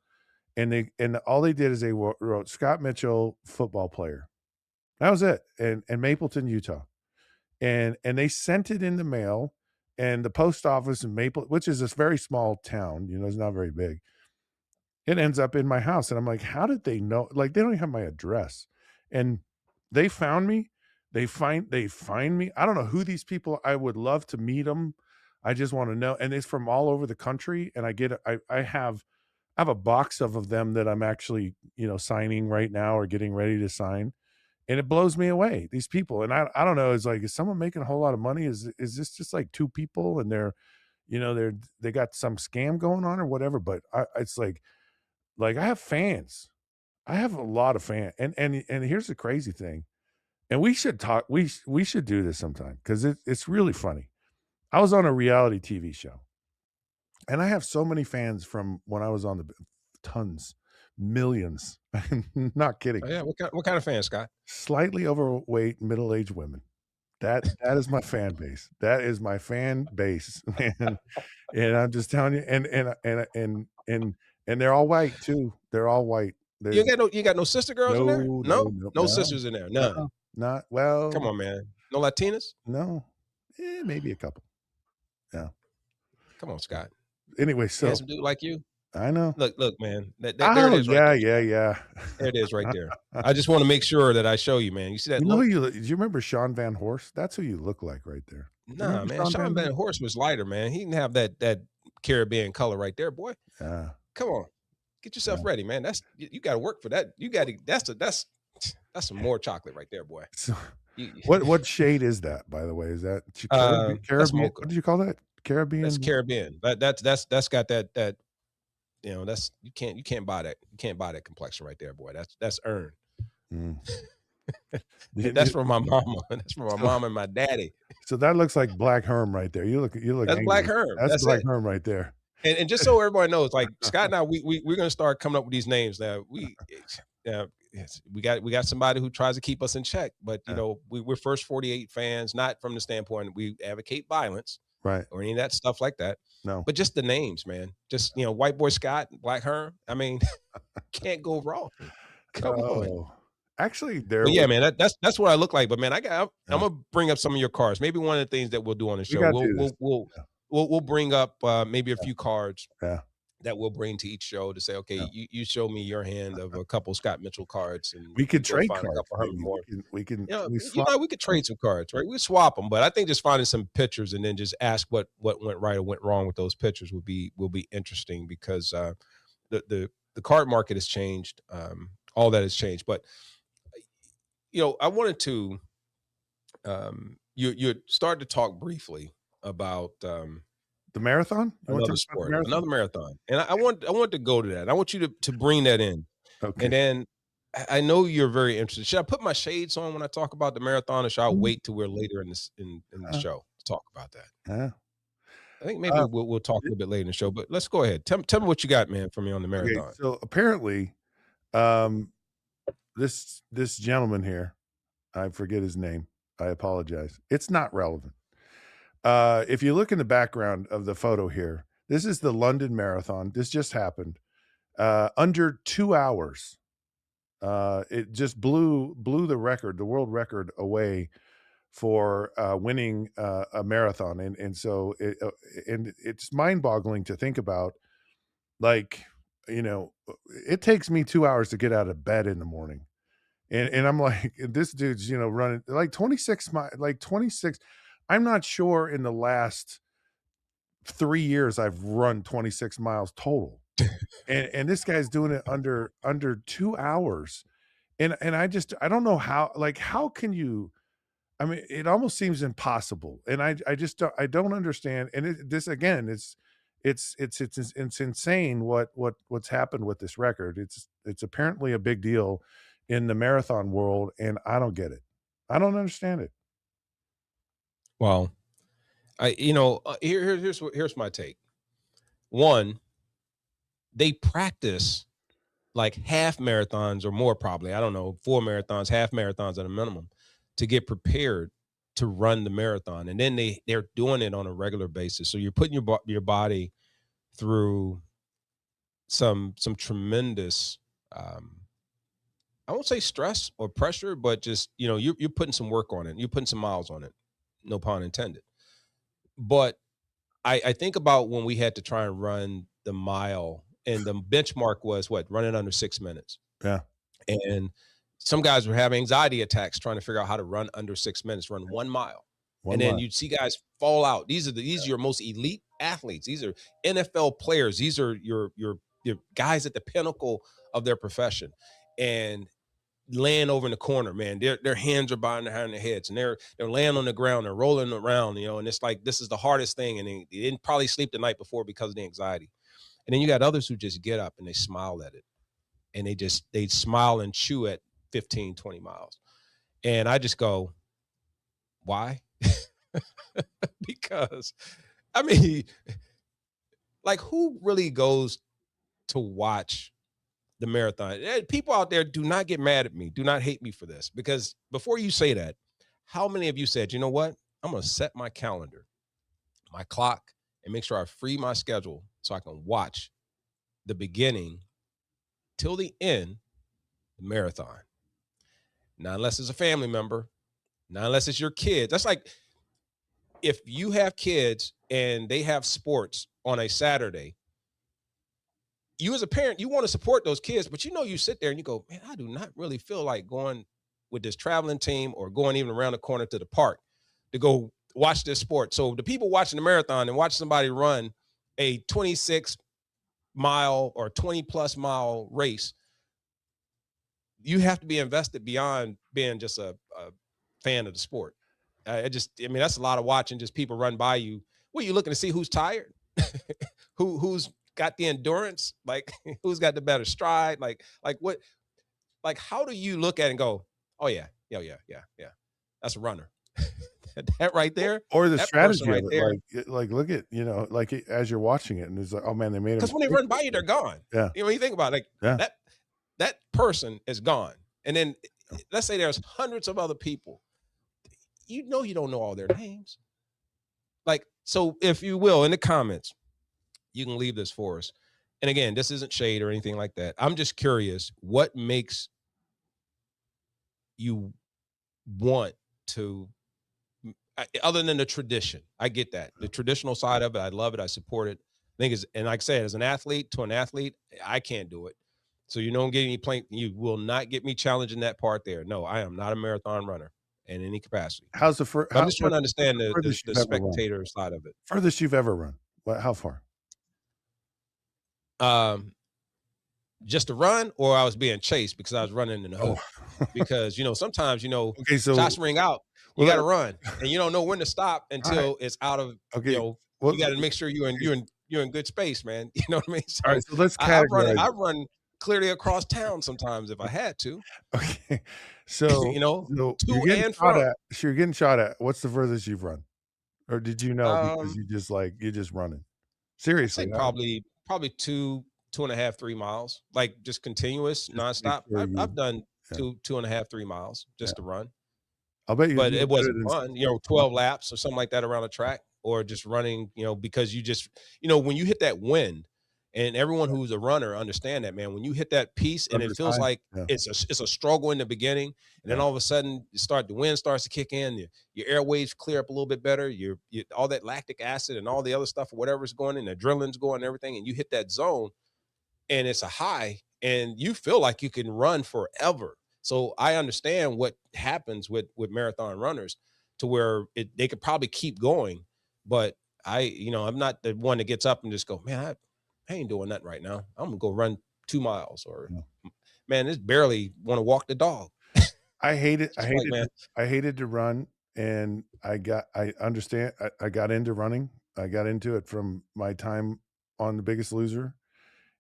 and all they did is they wrote Scott Mitchell, football player. That was it, and Mapleton, Utah, and they sent it in the mail, and the post office in Maple, which is this very small town, it's not very big. It ends up in my house, and I'm like, "How did they know?" Like, they don't even have my address, and they found me. They find me. I don't know who these people. I would love to meet them. I just wanna know, and it's from all over the country, and I have a box of them that I'm actually, signing right now or getting ready to sign, and it blows me away, these people, and I don't know, it's like, is someone making a whole lot of money? Is this just, like, 2 people and they got some scam going on or whatever, but it's like, I have fans. I have a lot of and here's the crazy thing, and we should talk we should do this sometime 'cause it's really funny. I was on a reality TV show, and I have so many fans from when I was on tons, millions. I'm not kidding. Oh, yeah, what kind of fan, Scott? Slightly overweight middle-aged women. That is my fan base. That is my fan base, man, and I'm just telling you, and they're all white too. They're all white. There's You got no sister girls in there? no, no, No? no, No no, sisters in there, none? no, not Come well, on, man. No Latinas? no, maybe a couple. Yeah. Come on, Scott. Anyway, so Handsome dude like you? I know. Look, man, that there it Oh, is right yeah, there, yeah, Scott. yeah. There it is right there. I just wanna make sure that I show you, man. You see that You know who look? you do you remember Sean Van Horst? That's who you look like right there. You Nah, remember man, Sean Sean Van Van Horst? Horst was lighter, man. He didn't have that Caribbean color right there, boy. Yeah, Come on. Get yourself yeah. ready, man. You gotta work for that. You gotta that's some more chocolate right there, boy. So, You what shade is that, by the way? Is that that's Caribbean? mocha. What did you call that? That's Caribbean? Caribbean. That's got that, that's you can't buy that. You can't buy that complexion right there, boy. That's earned. Mm. That's from my mama. That's from my So mom and my daddy. so that looks like Black Herm right there. You look That's Black angry. Herm. That's That's Black it. Herm right there. And just so everybody knows, like Scott and I, we're gonna start coming up with these names now. We got somebody who tries to keep us in check, but Yeah, we're first 48 fans, not from the standpoint we advocate violence right. or any of that stuff like that, No. but just the names, man. Just White Boy Scott, Black Herm. I mean, can't go wrong. Come on. Oh. Actually, there But yeah, was man, that's what I look like. But man, I'm yeah. gonna bring up some of your cards. Maybe one of the things that we'll do on the We show, gotta do this. Yeah, we'll bring up maybe a few cards yeah, that we'll bring to each show to say, okay, yeah. you show me your hand of a couple Scott Mitchell cards, and We you could go trade find a cards couple Herman maybe. more. Can we swap We could cards? trade some cards, right? We swap them, but I think just finding some pictures and then just ask what went right or went wrong with those pictures will be interesting because the card market has changed. All that has changed, but I wanted to you started to talk briefly about The marathon? You wanna another talk about the sport, marathon? another marathon, and I want to go to that. I want you to bring that in, Okay. and then I know you're very interested. Should I put my shades on when I talk about the marathon, or should I Mm, wait till we're later in this in the uh, show to talk about that? yeah. I think maybe Uh, we'll talk a y little bit later in the show, but let's go ahead. Tell me what you got, man, for me on the okay, marathon. so apparently, um, this gentleman here, I forget his name, I apologize. It's not relevant. If you look in the background of the photo here, this is the London Marathon. This just happened. Under 2 hours. It just blew the record, the world record away for, winning, a marathon, and it's mind-boggling to think about, like, it takes me 2 hours to get out of bed in the morning, and I'm like, this dude's, running like 26. I'm not sure in the last 3 years I've run 26 miles total, and this guy's doing it under 2 hours, And I don't know how, like, how can you, I mean, it almost seems impossible, and I just don't understand, and this again, it's insane what's happened with this record. It's apparently a big deal in the marathon world, and I don't get it. I don't understand it. Well, here's my take. One, they practice like half marathons or more, probably. I don't know, 4 marathons, half marathons at a minimum, to get prepared to run the marathon, and then they're doing it on a regular basis. So you're putting your body through some tremendous, um, I won't say stress or pressure, but just you're putting some work on it. You're putting some miles on it. No pun intended. But I think about when we had to try and run the mile, and the benchmark was what, running under 6 minutes. Yeah, And some guys were having anxiety attacks trying to figure out how to run under 6 minutes, run 1 mile. And one then line. you'd see guys fall out. These are your most elite athletes. These are NFL players. These are your guys at the pinnacle of their profession. And laying over in the corner, man. Their hands are behind their heads, and they're laying on the ground, they're rolling around, and it's like this is the hardest thing, and they didn't probably sleep the night before because of the anxiety. And then you got others who just get up and they smile at it, and they smile and chew at 15, 20 miles. And I just go, why? Because I mean, like, who really goes to watch the marathon? People out there, do not get mad at me. Do not hate me for this. Because before you say that, how many of you said, you know what? I'm going to set my calendar, my clock, and make sure I free my schedule so I can watch the beginning till the end, the marathon. Now, unless it's a family member, now, unless it's your kids. That's like if you have kids and they have sports on a Saturday, you as a parent, you want to support those kids, but you sit there and you go, man, I do not really feel like going with this traveling team or going even around the corner to the park to go watch this sport. So the people watching the marathon and watch somebody run a 26-mile or 20+ mile race, you have to be invested beyond being just a fan of the sport. I mean, that's a lot of watching just people run by you. Well, you looking to see who's tired, who's got the endurance, like who's got the better stride, like what, like how do you look at it and go, oh yeah, yeah, yeah, yeah, yeah, that's a runner. That right there, Or the that person strategy of right it, there. like, look at, like, as you're watching it, and it's like, "Oh, man, they made a Because when they mistake run right by you, they're there." gone. Yeah, You think about it, like yeah, that person is gone. And then yeah. let's say there's hundreds of other people. You don't know all their names. Like, so if you will, in the comments, you can leave this for us. And again, this isn't shade or anything like that. I'm just curious what makes you want to, other than the tradition. I get that. The traditional side of it, I love it. I support it. I think is, and like I said, as an athlete to an athlete, I can't do it. So you don't get any plank. You will not get me challenging that part there. No, I am not a marathon runner in any capacity. How's the fur But I'm how just trying to what's understand the furthest the you've ever run? spectator side of it. Furthest you've ever run? What, how far? Um, just to run, or I was being chased because I was running in the Oh, hood. Because sometimes okay, shots so, ring out, you well, got to that run, and you don't know when to stop alright, until it's out of okay, well, you got to make sure you're in good space, man. You know what I mean? alright, So so let's I categorize it. run clearly across town sometimes if I had to, Okay, so to and from. you're getting shot at. What's the furthest you've run? Or did you know because Um, you're just running? I'd say Seriously, huh? probably 2.5, 3 miles, like just continuous Just to make nonstop. sure I've you, done yeah, 2.5, 3 miles yeah. just to run. I'll bet you But do it it better wasn't than fun, 12 12 laps or something like that around the track, or just running, because you just, when you hit that wind, and everyone who's a runner understand that, man, when you hit that piece and it runners feels high. like Yeah, it's a struggle in the beginning, and then yeah, all of a sudden the wind starts to kick in, your airwaves clear up a little bit better, all that lactic acid and all the other stuff, whatever's going in, adrenaline's going and everything, and you hit that zone, and it's a high, and you feel like you can run forever. So I understand what happens with marathon runners, to where they could probably keep going, but I'm not the one that gets up and just go, man, I ain't doing that right now. I'm gonna go run 2 miles, or yeah. man, this barely want to walk the dog. I hated I It's like, hated man, to I hated to run, and I understand I got into running. I got into it from my time on The Biggest Loser,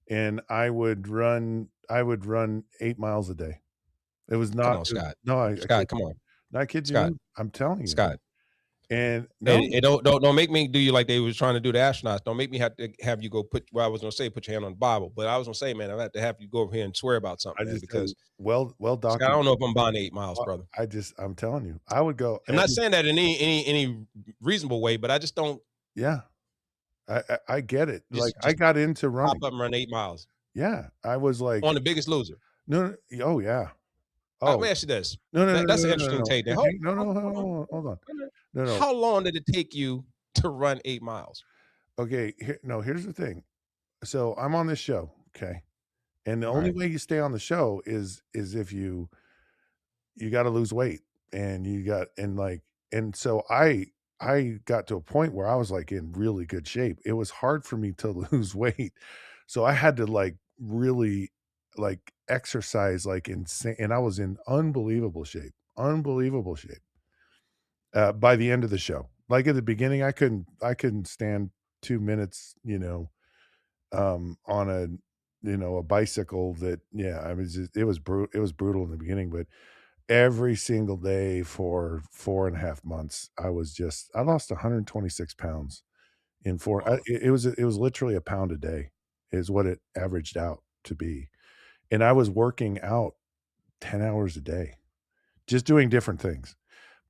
and I would run 8 miles a day. It was come not on, it was Scott. no, I Scott, kid come on, I kid you Scott, not. I'm telling you. Scott. And And no, don't make me do you like they was trying to do the astronauts. Don't make me have to have you go put. Well, I was gonna say put your hand on the Bible, but I was gonna say, man, I have to have you go over here and swear about something, I man, just tell because you, well Scott, I don't know documented. if I'm buying 8 miles, Uh, brother. I'm telling you, I would go I'm not every saying that in any reasonable way, but I just don't yeah, I get it. Like, I just got into pop running. up and run 8 miles Yeah, I was like, on The Biggest Loser. "No, no." Oh, yeah. Let Oh, me ask you this. no, no, no, That's no, an no, no, interesting no. take. There. Okay, no, Hold no, on, hold on, hold on. wait a minute. No, no. How long did it take you to run 8 miles? Okay, here's the thing. So, I'm on this show, okay? And the All only right. way you stay on the show is if you gotta lose weight, and you got and, like and so I got to a point where I was, like, in really good shape. It was hard for me to lose weight, so I had to, like, really, like, exercise, like, insane and I was in unbelievable shape, by the end of the show. Like, at the beginning, I couldn't stand 2 minutes, on a bicycle that yeah, I was just it was brutal in the beginning, but every single day for 4.5 months, I lost 126 pounds in 4 Wow. it was literally a pound a day is what it averaged out to be, and I was working out 10 hours a day, just doing different things,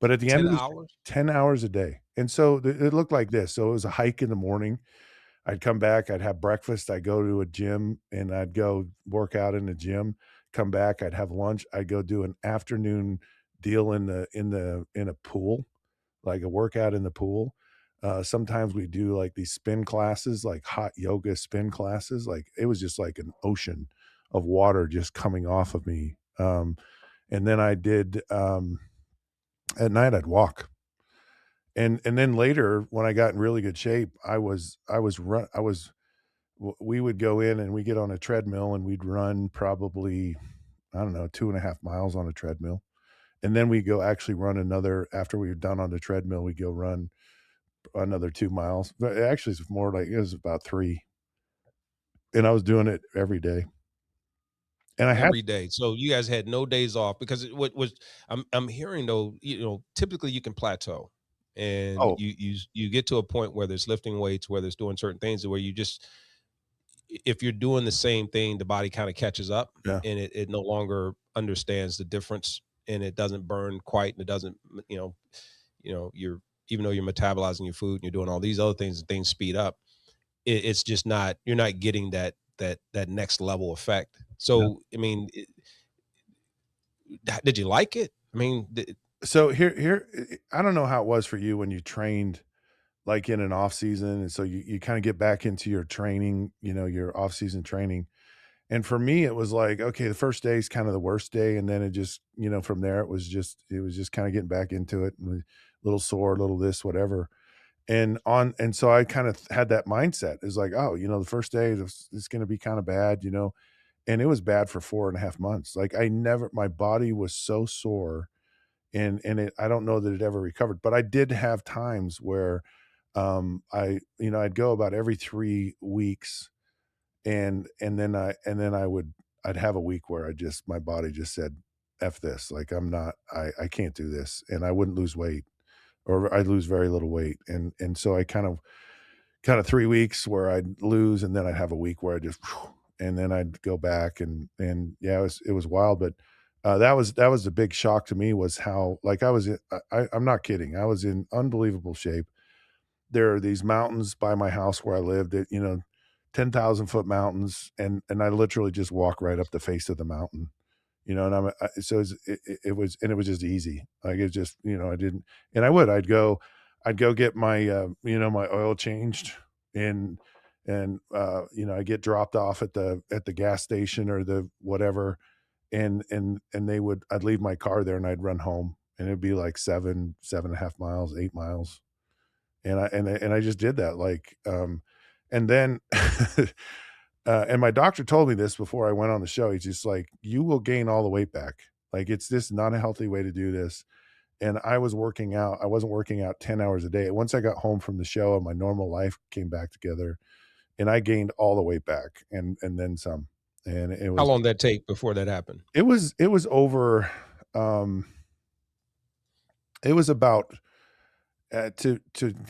but at the end Ten of this hours. 10 hours a day, and so it looked like this, so it was a hike in the morning, I'd come back, I'd have breakfast, I'd go to a gym, and I'd go work out in the gym, come back, I'd have lunch, I'd go do an afternoon deal in a pool, like a workout in the pool. Sometimes we do, like, these spin classes, like hot yoga spin classes, like, it was just like an ocean of water just coming off of me, and then I did, at night, I'd walk. And then later, when I got in really good shape, I was we would go in and we get on a treadmill and we'd run probably, I don't know, 2.5 miles on a treadmill. And then we go actually run another after we were done on the treadmill, we go run another 2 miles. But actually, it's more like it was about 3, and I was doing it every day. And I had Every day. So you guys had no days off because what was I'm hearing though, typically you can plateau and oh, you get to a point where there's lifting weights, where there's doing certain things where you just if you're doing the same thing, the body kind of catches up yeah, and it no longer understands the difference and it doesn't burn quite and it doesn't, you're even though you're metabolizing your food and you're doing all these other things and things speed up, it's just not you're not getting that next level effect. yeah. So I mean, did you like it? I mean, So I don't know how it was for you when you trained, like, in an off season, and so you kinda get back into your training, your off-season training. And for me, it was like, okay, the first day is kind of the worst day, and then it just, from there, it was just kinda getting back into it, and a little sore, a little this, whatever. And so I kind of had that mindset. It's like, "Oh, the first day is gonna be kinda bad," and it was bad for 4.5 months. Like, I never my body was so sore, and I don't know that it ever recovered, but I did have times where, I'd go about every 3 weeks and then I'd have a week where my body just said, "F this," like, I can't do this, and I wouldn't lose weight, or I'd lose very little weight, and so I kind of 3 weeks where I'd lose, and then I'd have a week where I just and then I'd go back yeah, it was wild, but, that was the big shock to me was how like, I was in I'm not kidding, I was in unbelievable shape. There are these mountains by my house where I lived that, 10,000-foot mountains, and I literally just walk right up the face of the mountain, and so it was just easy. Like, it just, I didn't and I'd go get my, my oil changed and I get dropped off at the gas station or the whatever, and I'd leave my car there and I'd run home, and it'd be like 7.5 miles, 8 miles. And I just did that, like, and then And my doctor told me this before I went on the show. He's just like, "You will gain all the weight back. Like, it's just not a healthy way to do this." And I was working out. I wasn't working out 10 hours a day. Once I got home from the show and my normal life came back together, and I gained all the weight back and then some. And How long did that take before that happened? it was over, um, it was about, to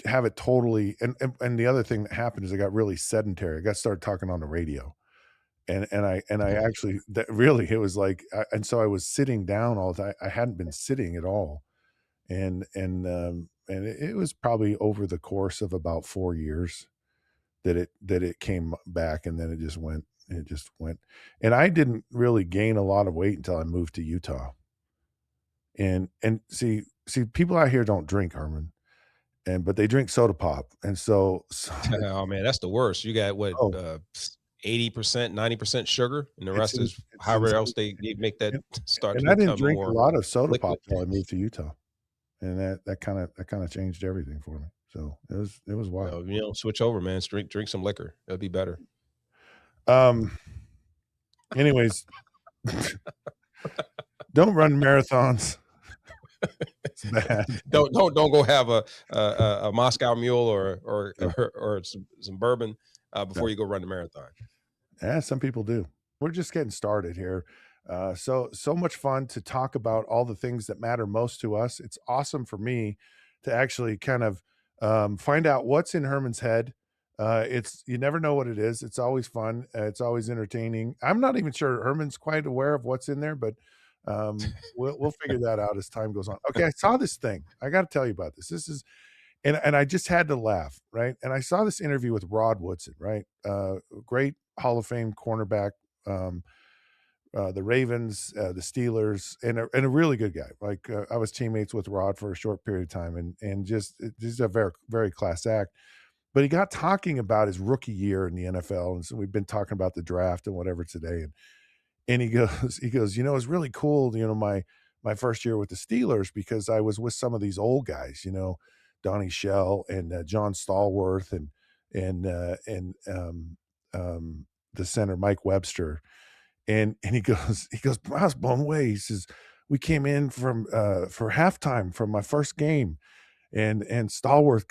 have it totally, and the other thing that happened is I got really sedentary. I got started talking on the radio. And I actually that really, it was like, and so I was sitting down all the time. I hadn't been sitting at all. And it was probably over the course of about 4 years that it came back, and then it just went. And I didn't really gain a lot of weight until I moved to Utah. And see, people out here don't drink, Herman, but they drink soda pop, and so Oh, man, that's the worst. You got what, oh, 80%, 90% sugar, and the it's rest in is it's however else insane. they make that And start to and I didn't become drink a more lot of soda liquid. pop till I moved to Utah, and that kinda changed everything for me. So it was wild. Switch over, man. Drink some liquor. That'd be better. Um, anyways, don't run marathons. It's bad. Don't go have a Moscow Mule Yeah, or some bourbon no. before you go run the marathon. Yeah, some people do. We're just getting started here. So much fun to talk about all the things that matter most to us. It's awesome for me to actually kind of find out what's in Herman's head. It's you never know what it is. It's always fun. It's always entertaining. I'm not even sure Herman's quite aware of what's in there, but we'll figure that out as time goes on. Okay, I saw this thing. I got to tell you about this. This is and I just had to laugh, right? And I saw this interview with Rod Woodson, right? Great Hall of Fame cornerback, um, the Ravens, the Steelers, and a really good guy. Like I was teammates with Rod for a short period of time, and just a very class act. But he got talking about his rookie year in the NFL, and so we've been talking about the draft and whatever today, and he goes, it's really cool, my first year with the Steelers because I was with some of these old guys, Donnie Shell and John Stallworth and the center Mike Webster, and he goes, I was blown away. He says we came in from for halftime from my first game, and Stallworth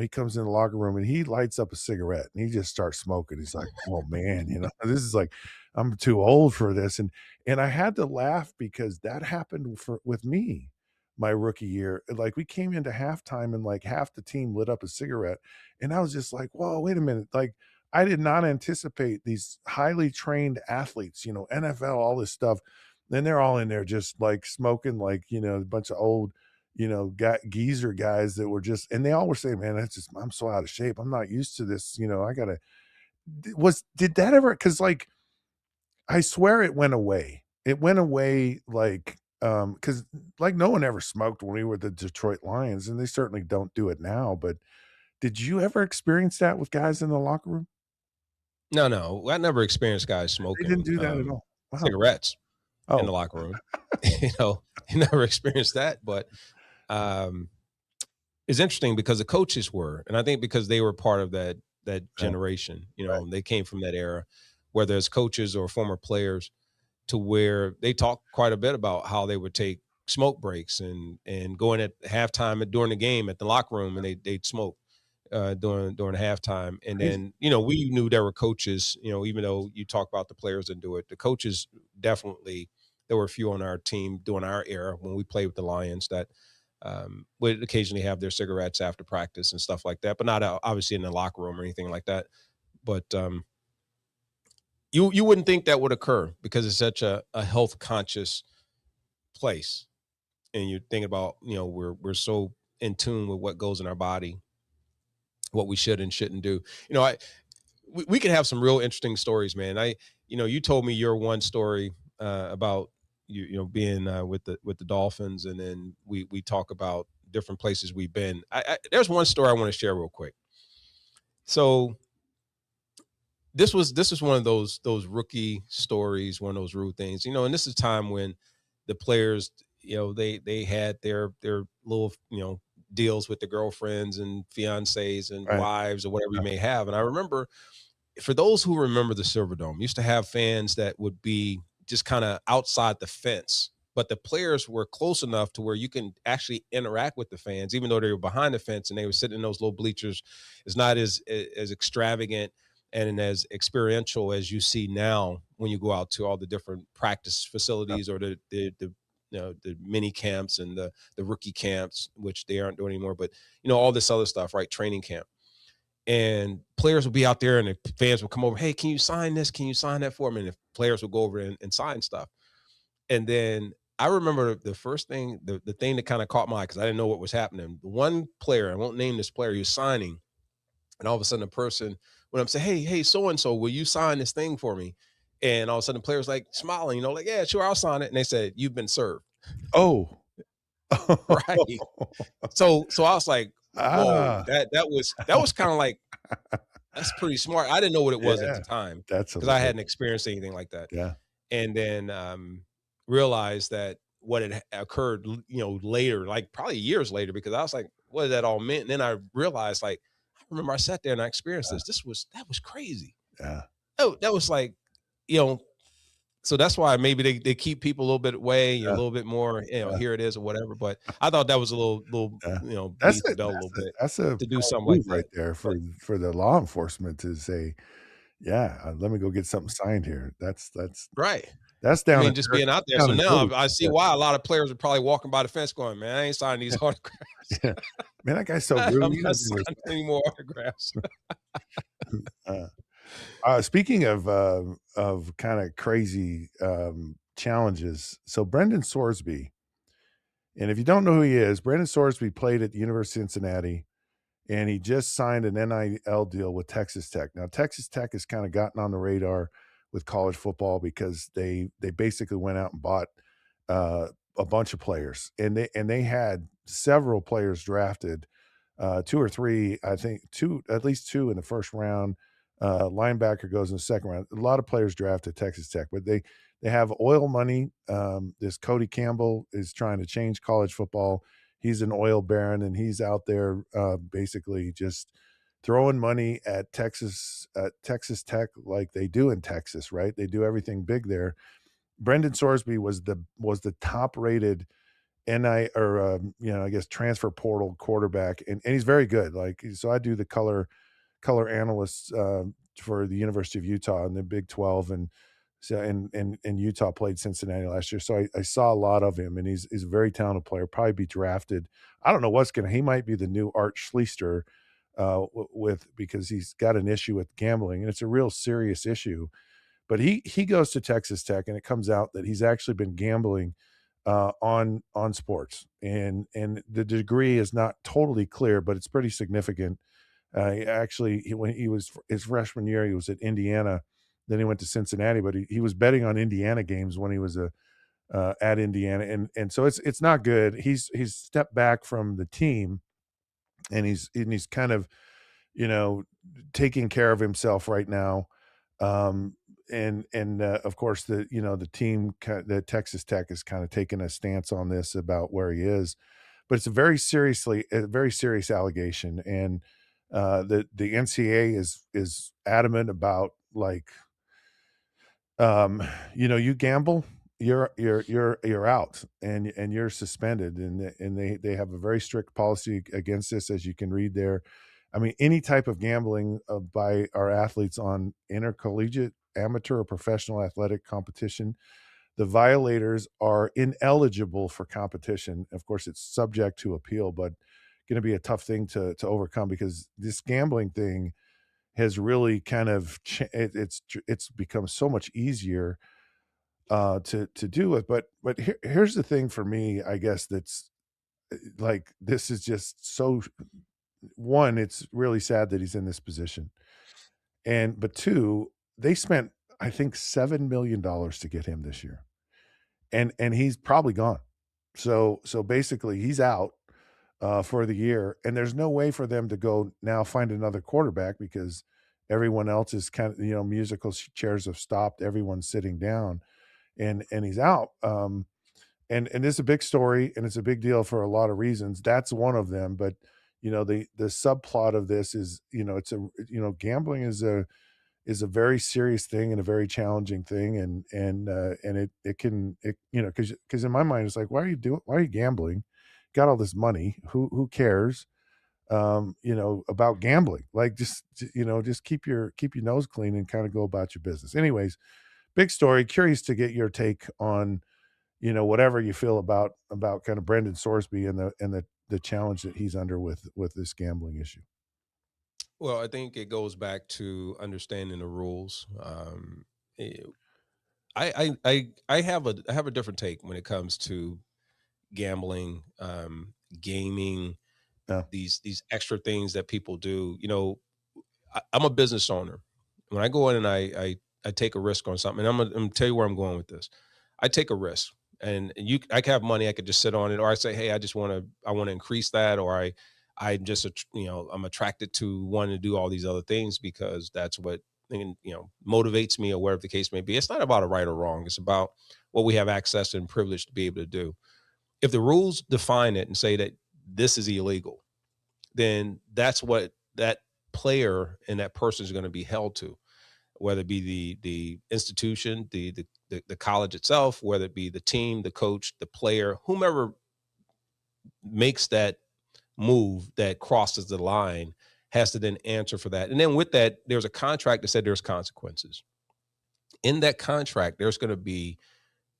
he comes in the locker room and he lights up a cigarette and he just starts smoking. He's like, "Oh man, this is like I'm too old for this." And I had to laugh because that happened with me my rookie year. Like we came into halftime and like half the team lit up a cigarette. And I was just like, whoa, wait a minute. Like I did not anticipate these highly trained athletes, NFL, all this stuff. Then they're all in there just like smoking, like, a bunch of old geezer guys that were just, and they all were saying, "Man, I'm so out of shape. I'm not used to this. I gotta." Did that ever? Because like I swear it went away. It went away like because like no one ever smoked when we were the Detroit Lions, and they certainly don't do it now. But did you ever experience that with guys in the locker room? No, no, I never experienced guys They didn't smoking do that at all. Wow. cigarettes in Oh, the locker room. You never experienced that, but um, it's interesting because the coaches were, and I think because they were part of that right, generation. right, They came from that era, whether it's coaches or former players, to where they talked quite a bit about how they would take smoke breaks and go in at halftime and during the game at the locker room and they'd smoke during halftime. And crazy. then we knew there were coaches. Even though you talk about the players that do it, the coaches definitely. There were a few on our team during our era when we played with the Lions that would occasionally have their cigarettes after practice and stuff like that, but not obviously in the locker room or anything like that. But you wouldn't think that would occur because it's such a health conscious place, and you think about we're so in tune with what goes in our body, what we should and shouldn't do. We could have some real interesting stories, man. You told me your one story about being with the Dolphins, and then we talk about different places we've been. There's one story I want to share real quick. So this was one of those rookie stories, one of those rude things, and this is time when the players, they had their little, deals with the girlfriends and fiancés and Right. wives or whatever you Yeah. may have. And I remember for those who remember the Silverdome, used to have fans that would be just kind of outside the fence, but the players were close enough to where you can actually interact with the fans, even though they were behind the fence and they were sitting in those low bleachers. It's not as extravagant and as experiential as you see now when you go out to all the different practice facilities or the the mini camps and the rookie camps, which they aren't doing anymore. But all this other stuff, right? Training camp, and players will be out there and the fans will come over, hey, can you sign this, can you sign that for me, and the players will go over and sign stuff. And then I remember the first thing, the thing that kind of caught my eye, because I didn't know what was happening. The one player, I won't name this player, he was signing, and all of a sudden the person, when I'm saying, hey, so and so, will you sign this thing for me, and all of a sudden the player's like smiling, like, yeah, sure, I'll sign it, and they said, you've been served. Oh. Right. So I was like, whoa, Ah, that was kind of like, that's pretty smart. I didn't know what it was at yeah, the time that's because I hilarious. hadn't experienced anything like that. Yeah, And then realized that what had occurred, later, like probably years later, because I was like, what did that all mean? And then I realized, like, I remember I sat there and I experienced yeah, this. That was crazy. yeah, Oh, that was like, you know, so that's why maybe they keep people a little bit away, a yeah, little bit more, yeah, here it is or whatever. But I thought that was a little, yeah. beneath the belt a little bit That's a to do power something like move right that. there But for the law enforcement to say, "Yeah, let me go get something signed here." right. That's I down mean, and just dirty being out there. down So and now dirty. I see Yeah, why a lot of players are probably walking by the fence going, "Man, I ain't signing these autographs. yeah. Man, that guy's so rude. I'm He not doesn't signing respect. any more autographs." uh Speaking of kinda crazy, challenges, so Brendan Sorsby, and if you don't know who he is, Brendan Sorsby played at the University of Cincinnati, and he just signed an NIL deal with Texas Tech. Now, Texas Tech has kinda gotten on the radar with college football because they basically went out and bought, uh, a bunch of players, and they had several players drafted, 2 or 3, I think 2, at least 2 in the first round. Linebacker goes in the second round. A lot of players drafted Texas Tech, but they have oil money. This Cody Campbell is trying to change college football. He's an oil baron, and he's out there basically just throwing money at Texas Tech like they do in Texas, right? They do everything big there. Brendan Sorsby was the top rated NI or, I guess transfer portal quarterback, and he's very good, like, so I do the color analysts, for the University of Utah in the Big 12, and so and Utah played Cincinnati last year, so I saw a lot of him, and he's a very talented player, probably be drafted. I don't know what's gonna he might be the new Art Schlichter, with because he's got an issue with gambling, and it's a real serious issue, but he goes to Texas Tech, and it comes out that he's actually been gambling, on sports, and the degree is not totally clear, but it's pretty significant. When he was his freshman year, he was at Indiana. Then he went to Cincinnati, but he was betting on Indiana games when he was at Indiana, and so it's not good. He's stepped back from the team, and he's kind of you know, taking care of himself right now. Of course, the team, the Texas Tech is kind of taking a stance on this about where he is, but it's a very serious allegation, and the NCAA is adamant about like um, you gamble, you're out and you're suspended, and they have a very strict policy against this, as you can read there. I mean, any type of gambling by our athletes on intercollegiate, amateur, or professional athletic competition, the violators are ineligible for competition. Of course, it's subject to appeal, but going to be a tough thing to overcome because this gambling thing has really kind of it's become so much easier to do it. But here's the thing for me, I guess that's like this is just so one, it's really sad that he's in this position. And but two, they spent I think $7 million to get him this year. And he's probably gone. So basically he's out for the year, and there's no way for them to go now find another quarterback because everyone else is kind of musical chairs have stopped. Everyone's sitting down, and he's out. And it's a big story, and it's a big deal for a lot of reasons. That's one of them, but the subplot of this is it's a gambling is a very serious thing and a very challenging thing, and it can it you know because in my mind it's like, why are you gambling? Got all this money, who cares? About gambling. Like, just keep your nose clean and kind of go about your business. Anyways, big story. Curious to get your take on, whatever you feel about kind of Brendan Sorsby and the challenge that he's under with this gambling issue. Well, I think it goes back to understanding the rules. Eh, I have a different take when it comes to gambling, gaming, Yeah. these extra things that people do. I'm a business owner. When I go in and I take a risk on something, and I'm gonna tell you where I'm going with this. I take a risk, and I can have money. I could just sit on it, or I say, hey, I want to increase that, or I'm just I'm attracted to wanting to do all these other things because that's what motivates me, or whatever the case may be. It's not about a right or wrong. It's about what we have access and privilege to be able to do. If the rules define it and say that this is illegal, then that's what that player and that person is going to be held to, whether it be the institution, the college itself, whether it be the team, the coach, the player, whomever makes that move that crosses the line has to then answer for that. And then with that, there's a contract that said there's consequences. In that contract, there's going to be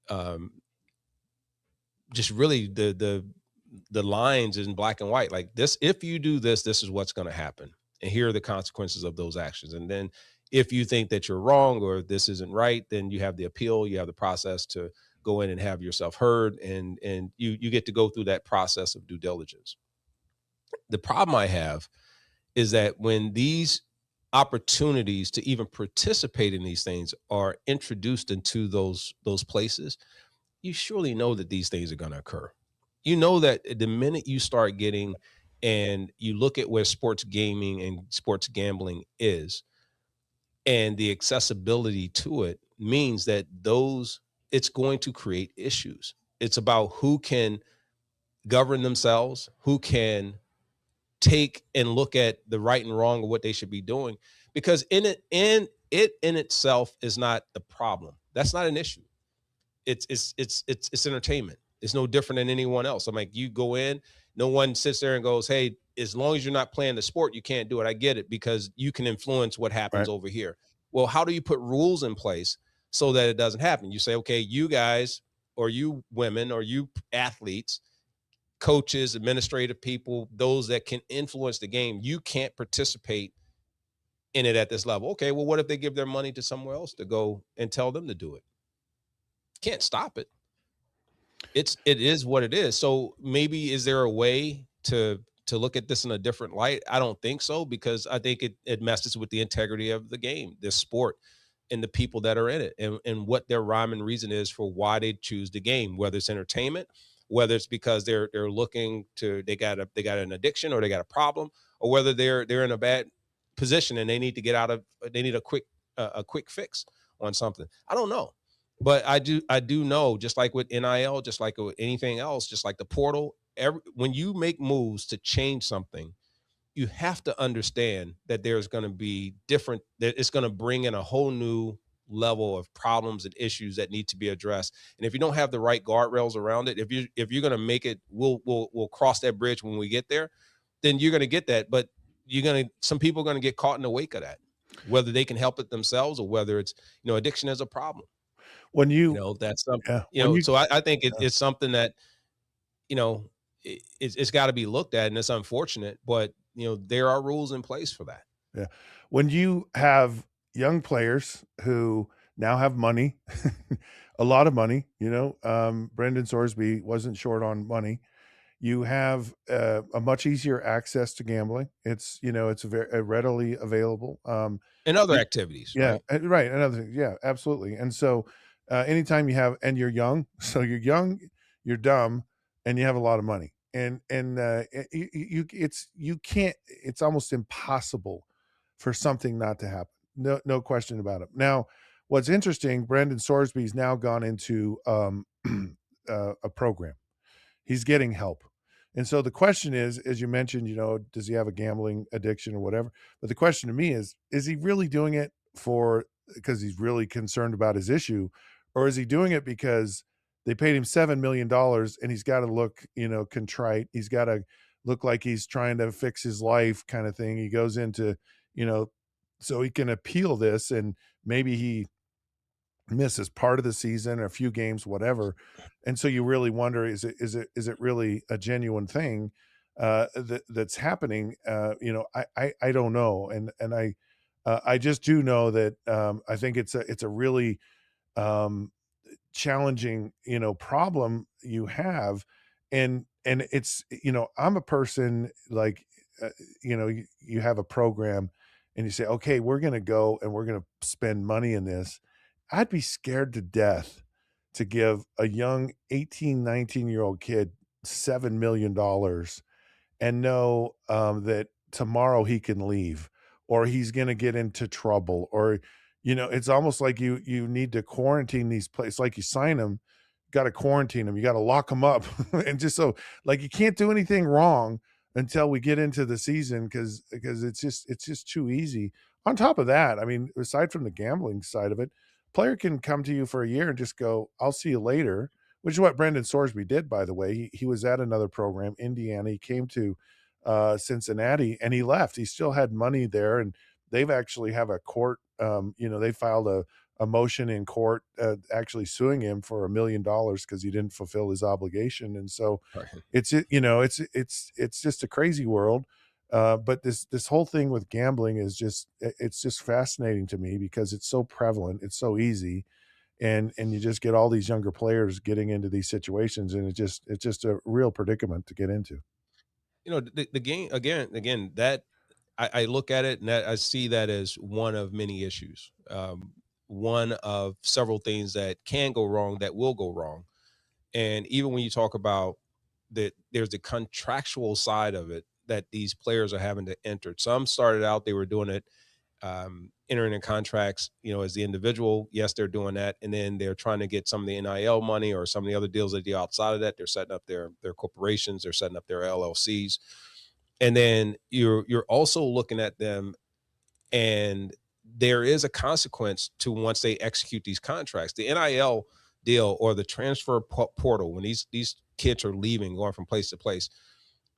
um, just really the lines in black and white, like this: if you do this, this is what's going to happen, and here are the consequences of those actions. And then if you think that you're wrong or this isn't right, then you have the appeal, you have the process to go in and have yourself heard, and you get to go through that process of due diligence. The problem I have is that when these opportunities to even participate in these things are introduced into those places, you surely know that these things are going to occur. You know that the minute you start getting and you look at where sports gaming and sports gambling is, and the accessibility to it means that those it's going to create issues. It's about who can govern themselves, who can take and look at the right and wrong of what they should be doing, because it in itself is not the problem. That's not an issue. It's entertainment. It's no different than anyone else. I'm like, you go in, no one sits there and goes, hey, as long as you're not playing the sport, you can't do it. I get it, because you can influence what happens Right. over here. Well, how do you put rules in place so that it doesn't happen? You say, okay, you guys, or you women, or you athletes, coaches, administrative people, those that can influence the game, you can't participate in it at this level. Okay, well, what if they give their money to somewhere else to go and tell them to do it? Can't stop it. It is what it is. So maybe, is there a way to look at this in a different light? I don't think so, because I think it messes with the integrity of the game, this sport, and the people that are in it, and what their rhyme and reason is for why they choose the game, whether it's entertainment, whether it's because they're looking to they got an addiction, or they got a problem, or whether they're in a bad position and they need to get out of they need a quick fix on something. I don't know. But I do know, just like with NIL, just like with anything else, just like the portal, when you make moves to change something, you have to understand that there's going to be different, that it's going to bring in a whole new level of problems and issues that need to be addressed. And if you don't have the right guardrails around it, if you're going to make it, we'll cross that bridge when we get there, then you're going to get that. But some people are going to get caught in the wake of that, whether they can help it themselves, or whether it's, addiction is a problem. When you That's some Yeah, when you so I think yeah, it's something that, you know, it's gotta be looked at, and it's unfortunate, but, there are rules in place for that. yeah. When you have young players who now have money, a lot of money, Brendan Sorsby wasn't short on money. You have, a much easier access to gambling. It's very readily available. And other Y activities, Yeah, right? right, another thing, yeah, absolutely, and so, anytime you have and you're young, so you're young, you're dumb, and you have a lot of money, you can't it's almost impossible for something not to happen. No question about it. Now, what's interesting, Brendan Sorsby's now gone into, a program. He's getting help. And so the question is, as you mentioned, does he have a gambling addiction or whatever? But the question to me is he really doing it, for because he's really concerned about his issue, or is he doing it because they paid him $7 million and he's got to look, contrite. He's got to look like he's trying to fix his life, kind of thing. He goes into, you know, so he can appeal this, and maybe he misses part of the season or a few games, whatever. And so you really wonder, is it really a genuine thing that's happening? I don't know, and I just do know that I think it's a really um, challenging, problem you have. And it's, I'm a person like, you have a program and you say, okay, we're going to go and we're going to spend money in this. I'd be scared to death to give a young 18, 19-year-old kid $7 million and know that tomorrow he can leave, or he's going to get into trouble, or it's almost like you need to quarantine these places. Like, you sign them, got to quarantine them, you got to lock them up, and just so, like, you can't do anything wrong until we get into the season, because it's just too easy. On top of that, I mean, aside from the gambling side of it, player can come to you for a year and just go, I'll see you later, which is what Brendan Sorsby did, by the way. He was at another program, Indiana. He came to Cincinnati, and he left. He still had money there, and they've actually have a court. They filed a motion in court, actually suing him for $1 million because he didn't fulfill his obligation. And so Right. it's just a crazy world. But this whole thing with gambling is it's just fascinating to me because it's so prevalent, it's so easy, and you just get all these younger players getting into these situations, and it's just a real predicament to get into. The game again, that I look at it and that I see that as one of many issues. One of several things that can go wrong, that will go wrong. And even when you talk about that, there's the contractual side of it that these players are having to enter. Some started out, they were doing it, entering in contracts, as the individual. Yes, they're doing that, and then they're trying to get some of the NIL money or some of the other deals they do outside of that. They're setting up their corporations, they're setting up their LLCs, and then you're also looking at them, and there is a consequence to once they execute these contracts. The NIL deal or the transfer portal, when these kids are leaving, going from place to place,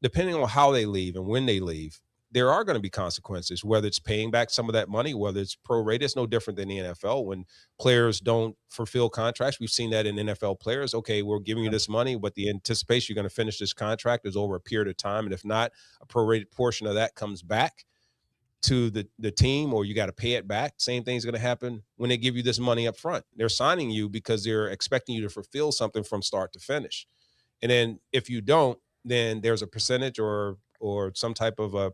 depending on how they leave and when they leave, there are going to be consequences, whether it's paying back some of that money, whether it's prorated. It's no different than the NFL when players don't fulfill contracts. We've seen that in NFL players. Okay, we're giving you this money, but the anticipation you're going to finish this contract is over a period of time. And if not, a prorated portion of that comes back to the team, or you got to pay it back. Same thing's going to happen when they give you this money up front. They're signing you because they're expecting you to fulfill something from start to finish. And then if you don't, then there's a percentage or some type of a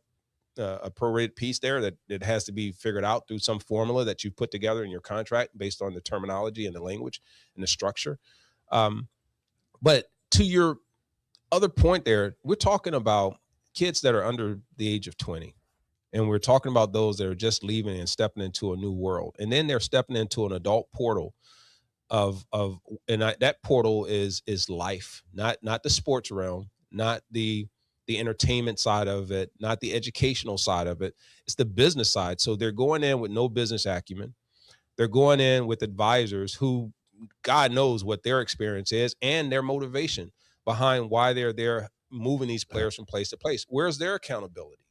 prorated piece there that has to be figured out through some formula that you put together in your contract based on the terminology and the language and the structure. Um, but to your other point there, we're talking about kids that are under the age of 20. And we're talking about those that are just leaving and stepping into a new world. And then they're stepping into an adult portal of that portal is life, not the sports realm, not the entertainment side of it, not the educational side of it. It's the business side. So they're going in with no business acumen. They're going in with advisors who God knows what their experience is and their motivation behind why they're there moving these players from place to place. Where's their accountability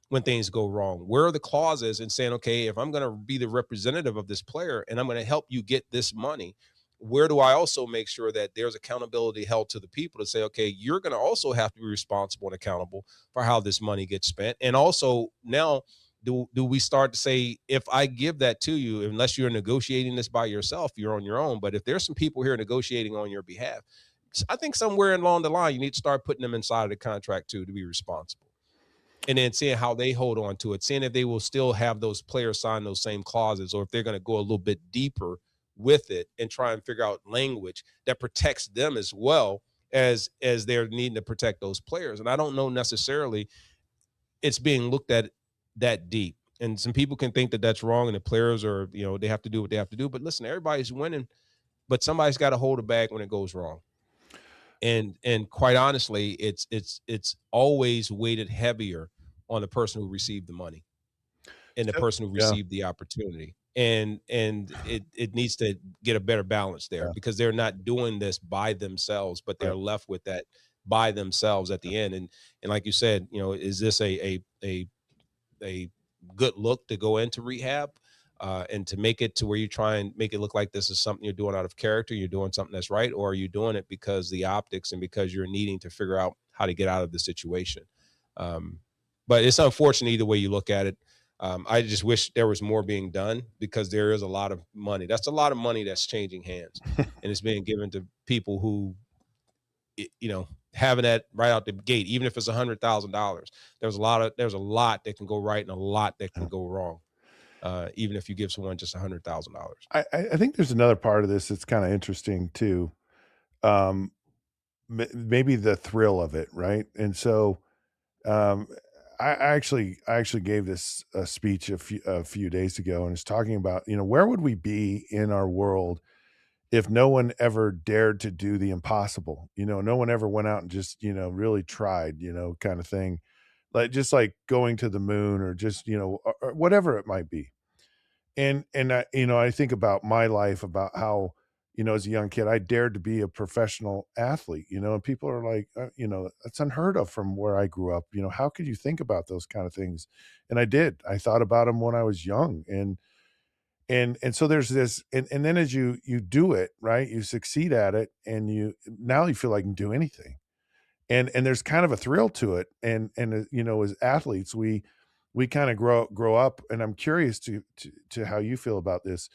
when things go wrong? Where are the clauses in saying, okay, if I'm going to be the representative of this player and I'm going to help you get this money, where do I also make sure that there's accountability held to the people to say, okay, you're going to also have to be responsible and accountable for how this money gets spent? And also now, do we start to say, if I give that to you, unless you're negotiating this by yourself, you're on your own. But if there's some people here negotiating on your behalf, I think somewhere along the line, you need to start putting them inside of the contract too, to be responsible. And then seeing how they hold on to it, seeing if they will still have those players sign those same clauses, or if they're going to go a little bit deeper with it and try and figure out language that protects them as well as they're needing to protect those players. And I don't know necessarily it's being looked at that deep. And some people can think that that's wrong, and the players are, they have to do what they have to do. But listen, everybody's winning, but somebody's got to hold the bag when it goes wrong. And quite honestly, it's always weighted heavier on the person who received the money and the So person who yeah. received the opportunity. and it needs to get a better balance there Yeah. because they're not doing this by themselves, but they're Right. left with that by themselves at the end. And like you said, is this a good look to go into rehab, and to make it to where you try and make it look like this is something you're doing out of character, you're doing something that's right, or are you doing it because the optics and because you're needing to figure out how to get out of the situation? Um, but it's unfortunate either way you look at it. I just wish there was more being done because there is a lot of money. That's a lot of money that's changing hands, and it's being given to people who, having that right out the gate, even if it's $100,000, there's a lot that can go right and a lot that Yeah. can go wrong. Even if you give someone just $100,000. I think there's another part of this that's kinda interesting too. Um, maybe the thrill of it, right? And so, um, I actually gave this a speech a few days ago, and it's talking about, where would we be in our world if no one ever dared to do the impossible? No one ever went out and just, really tried, kind of thing. Like, just like going to the moon or just, or whatever it might be. And I think about my life, about how, as a young kid, I dared to be a professional athlete, and people are like, that's unheard of from where I grew up. How could you think about those kind of things? And I did. I thought about them when I was young, and so there's this, and then as you do it, right, you succeed at it, and now you feel like you can do anything, and there's kind of a thrill to it, and as athletes, we kinda grow up, and I'm curious to how you feel about this.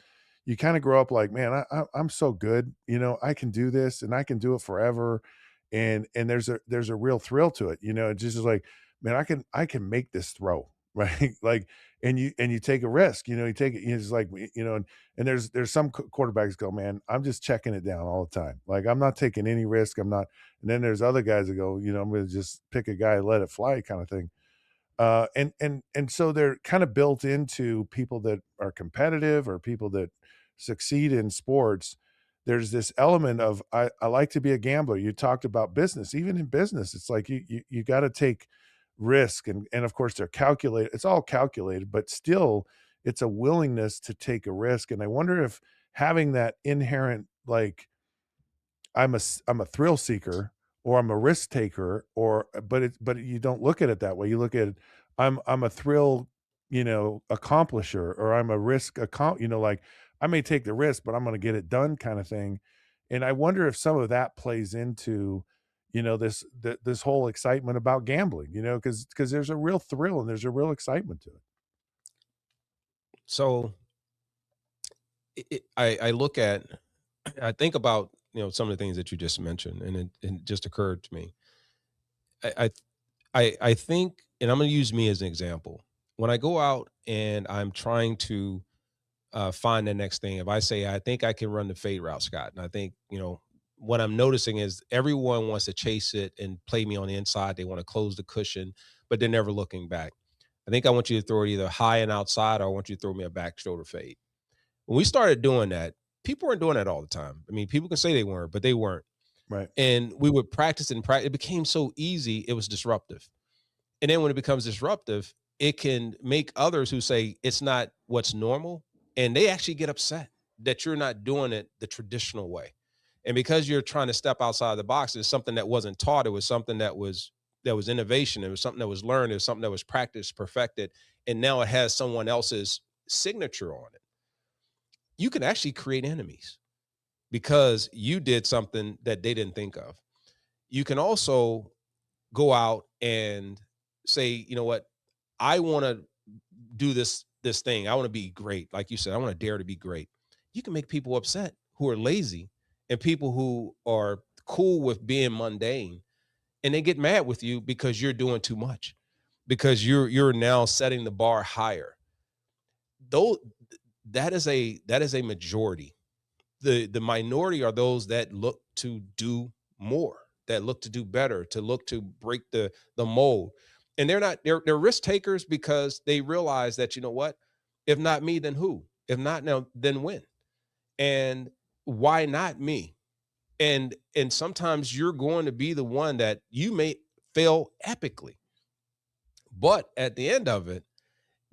You kinda grow up like, "Man, I'm so good, I can do this, and I can do it forever," and there's a real thrill to it, it's just like, "Man, I can make this throw," right? Like, and you take a risk, you take it, it's like, and there's some quarterbacks go, "Man, I'm just checking it down all the time. Like, I'm not taking any risk, I'm not." And then there's other guys that go, "I'm gonna just pick a guy and let it fly," kinda thing. And so they're kind of built into people that are competitive or people that succeed in sports. There's this element of I like to be a gambler. You talked about business. Even in business, it's like you got to take risk, and of course they're calculated. It's all calculated, but still it's a willingness to take a risk. And I wonder if having that inherent, like, I'm a thrill seeker, or I'm a risk taker, or but you don't look at it that way. You look at it, I'm a thrill, accomplisher, or I'm a like, I may take the risk, but I'm gonna get it done, kind of thing. And I wonder if some of that plays into, this whole excitement about gambling, because there's a real thrill and there's a real excitement to it. So I look at, I think about, some of the things that you just mentioned, and it just occurred to me. I I I think, and I'm going to use me as an example. When I go out and I'm trying to find the next thing, if I say I think I can run the fade route, Scott, and I think, what I'm noticing is everyone wants to chase it and play me on the inside. They want to close the cushion, but they're never looking back. I think I want you to throw it either high and outside, or I want you to throw me a back shoulder fade. When we started doing that, people weren't doing that all the time. I mean, people can say they weren't, but they weren't. Right. And we would practice and practice. It became so easy, it was disruptive. And then when it becomes disruptive, it can make others who say it's not what's normal, and they actually get upset that you're not doing it the traditional way. And because you're trying to step outside the box, it's something that wasn't taught. It was something that was innovation. It was something that was learned. It was something that was practiced, perfected, and now it has someone else's signature on it. You can actually create enemies because you did something that they didn't think of. You can also go out and say, you know what, I want to do this thing. I want to be great. Like you said, I want to dare to be great. You can make people upset who are lazy and people who are cool with being mundane, and they get mad with you because you're doing too much, because you're now setting the bar higher. Though that is a majority. The minority are those that look to do more, that look to do better, to look to break the mold. And they're risk takers because they realize that, you know what, if not me, then who? If not now, then when? And why not me? And sometimes you're going to be the one that you may fail epically, but at the end of it,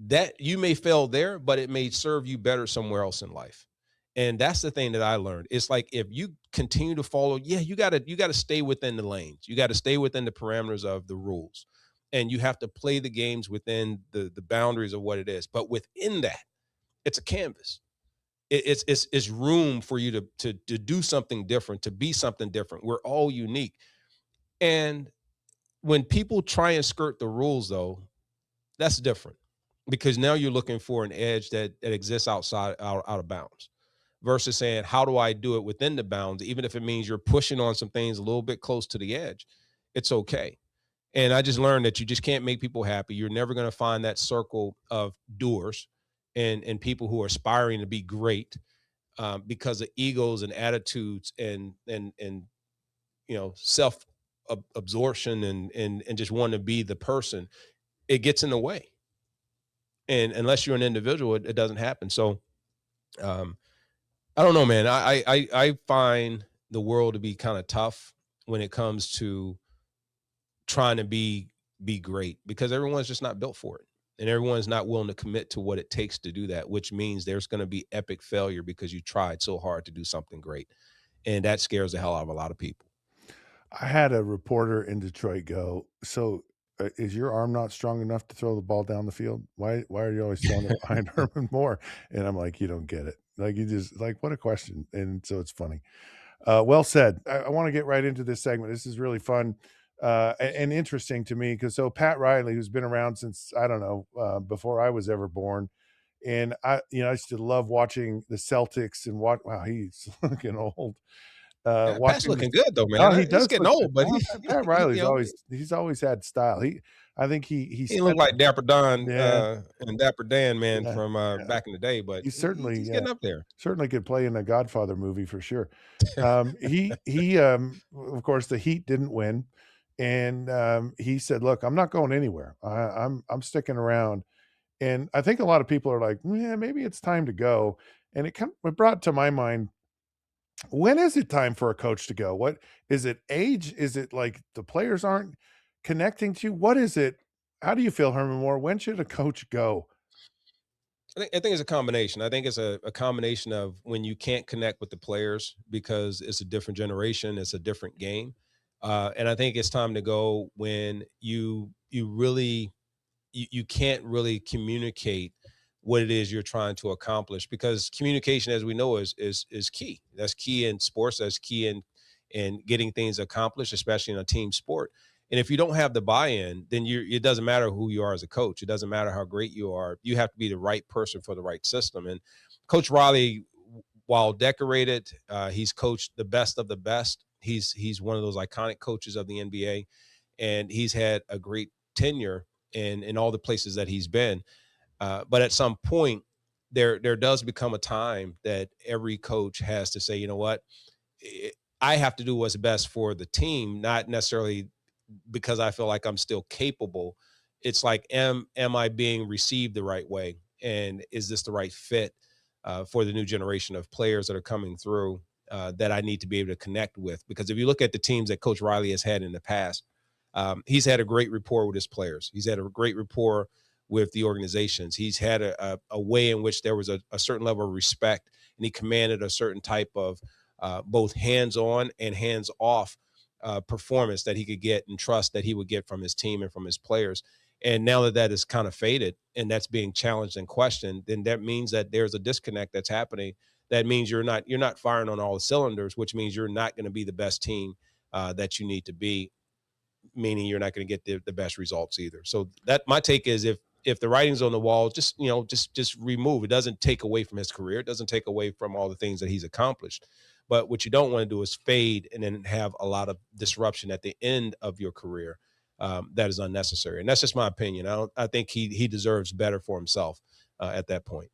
that you may fail there, but it may serve you better somewhere else in life. And that's the thing that I learned. It's like if you continue to follow, yeah, you gotta stay within the lanes. You gotta stay within the parameters of the rules. And you have to play the games within the boundaries of what it is. But within that, it's a canvas. It's room for you to do something different, to be something different. We're all unique. And when people try and skirt the rules, though, that's different because now you're looking for an edge that exists out of bounds versus saying, how do I do it within the bounds? Even if it means you're pushing on some things a little bit close to the edge, it's okay. And I just learned that you just can't make people happy. You're never going to find that circle of doers and people who are aspiring to be great because of egos and attitudes and self absorption and just want to be the person. It gets in the way, and unless you're an individual, it doesn't happen. So um, I don't know, man. I find the world to be kind of tough when it comes to trying to be great because everyone's just not built for it. And everyone's not willing to commit to what it takes to do that, which means there's going to be epic failure because you tried so hard to do something great. And that scares the hell out of a lot of people. I had a reporter in Detroit go, "So, is your arm not strong enough to throw the ball down the field? Why are you always throwing it behind Herman Moore?" And I'm like, "You don't get it." Like, you just like, what a question. And so it's funny. Well said. I wanna get right into this segment. This is really fun, and interesting to me because so Pat Riley, who's been around since, I don't know, before I was ever born, and I used to love watching the Celtics and wow, he's looking old. Pat's Watching looking this. good though, man. Oh, he He's does getting look good. old, but he, Pat Riley's he he's always had style. I think he he looked set like Dapper Don yeah, and Dapper Dan, man, yeah, from yeah. back in the day, but He certainly, he's getting up there. certainly could play in a Godfather movie for sure. Of course, the Heat didn't win, and, he said, "Look, I'm not going anywhere. I'm sticking around." And I think a lot of people are like, "Yeah, maybe it's time to go." And it brought to my mind, when is it time for a coach to go? What is it, age? Is it like the players aren't connecting to you? What is it? How do you feel, Herman Moore? When should a coach go? I think it's a combination. I think it's a combination of when you can't connect with the players because it's a different generation, it's a different game, and I think it's time to go when you can't really communicate what it is you're trying to accomplish because communication, as we know, is key. That's key in sports. That's key in getting things accomplished, especially in a team sport. And if you don't have the buy-in, then it doesn't matter who you are as a coach. It doesn't matter how great you are. You have to be the right person for the right system. And Coach Riley, while decorated, he's coached the best of the best. He's one of those iconic coaches of the NBA, and he's had a great tenure in all the places that he's been. But at some point, there does become a time that every coach has to say, you know what, I have to do what's best for the team, not necessarily because I feel like I'm still capable. It's like, am I being received the right way, and is this the right fit for the new generation of players that are coming through that I need to be able to connect with? Because if you look at the teams that Coach Riley has had in the past, he's had a great rapport with his players. He's had a great rapport with the organizations. He's had a way in which there was a certain level of respect, and he commanded a certain type of both hands-on and hands-off performance that he could get and trust that he would get from his team and from his players. And now that that is kind of faded and that's being challenged and questioned, then that means that there's a disconnect that's happening. That means you're not firing on all the cylinders, which means you're not going to be the best team that you need to be, meaning you're not going to get the best results either. So that my take is if the writing's on the wall, just remove. It doesn't take away from his career. It doesn't take away from all the things that he's accomplished. But what you don't want to do is fade and then have a lot of disruption at the end of your career that is unnecessary. And that's just my opinion. I think he deserves better for himself at that point.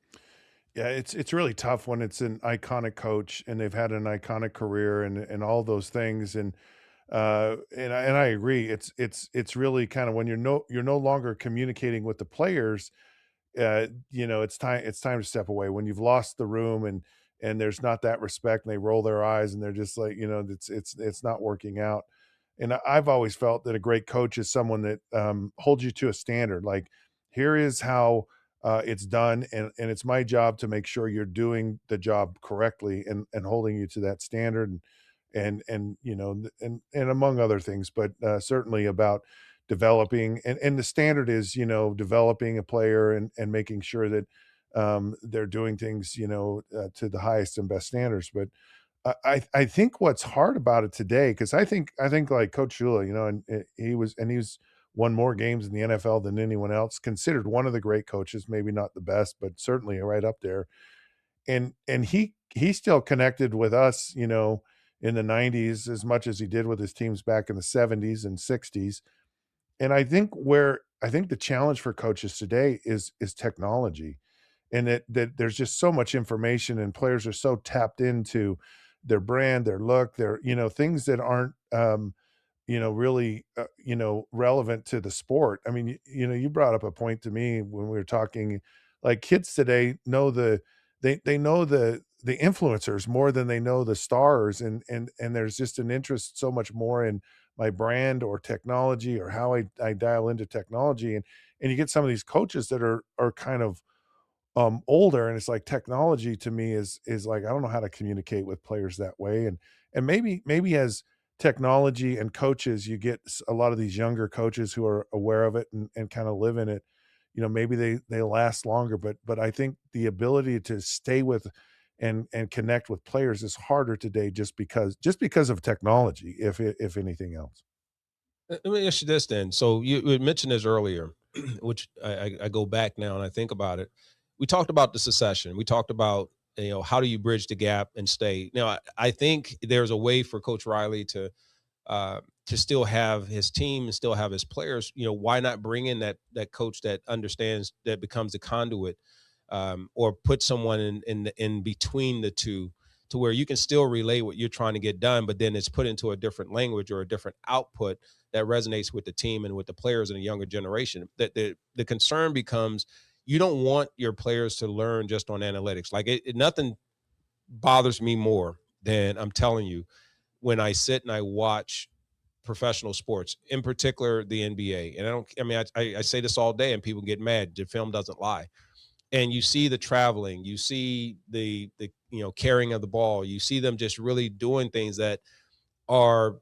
Yeah, it's really tough when it's an iconic coach and they've had an iconic career and all those things. And I agree. It's really kind of when you're no longer communicating with the players, it's time to step away when you've lost the room and there's not that respect and they roll their eyes and they're just like, it's not working out. And I've always felt that a great coach is someone that holds you to a standard. Like, here is how it's done, and it's my job to make sure you're doing the job correctly and holding you to that standard, and you know, and among other things, but certainly about developing, and the standard is, you know, developing a player and making sure that they're doing things, you know, to the highest and best standards. But I think what's hard about it today, because I think like Coach Shula, you know, and he's won more games in the NFL than anyone else, considered one of the great coaches, maybe not the best, but certainly right up there. And he still connected with us, you know, in the 90s as much as he did with his teams back in the 70s and 60s. And I think the challenge for coaches today is technology, and that there's just so much information, and players are so tapped into their brand, their look, their, you know, things that aren't you know, really, you know, relevant to the sport. I mean, you know, you brought up a point to me when we were talking, like kids today know they know the influencers more than they know the stars, and there's just an interest so much more in my brand or technology or how I dial into technology, and you get some of these coaches that are kind of older, and it's like technology to me is like, I don't know how to communicate with players that way, and maybe as technology and coaches, you get a lot of these younger coaches who are aware of it and kind of live in it, you know, maybe they last longer, but I think the ability to stay with and connect with players is harder today just because of technology, if anything else. Let me ask you this then. So you had mentioned this earlier, which I go back now and I think about it. We talked about the secession. We talked about, you know, how do you bridge the gap and stay. Now I think there's a way for Coach Riley to still have his team and still have his players. You know, why not bring in that coach that understands, that becomes a conduit, or put someone in between the two, to where you can still relay what you're trying to get done, but then it's put into a different language or a different output that resonates with the team and with the players in the younger generation. That the concern becomes, you don't want your players to learn just on analytics. Like nothing bothers me more than, I'm telling you, when I sit and I watch professional sports, in particular the NBA. And I mean, I say this all day and people get mad. The film doesn't lie. And you see the traveling, you see the you know, carrying of the ball, you see them just really doing things that are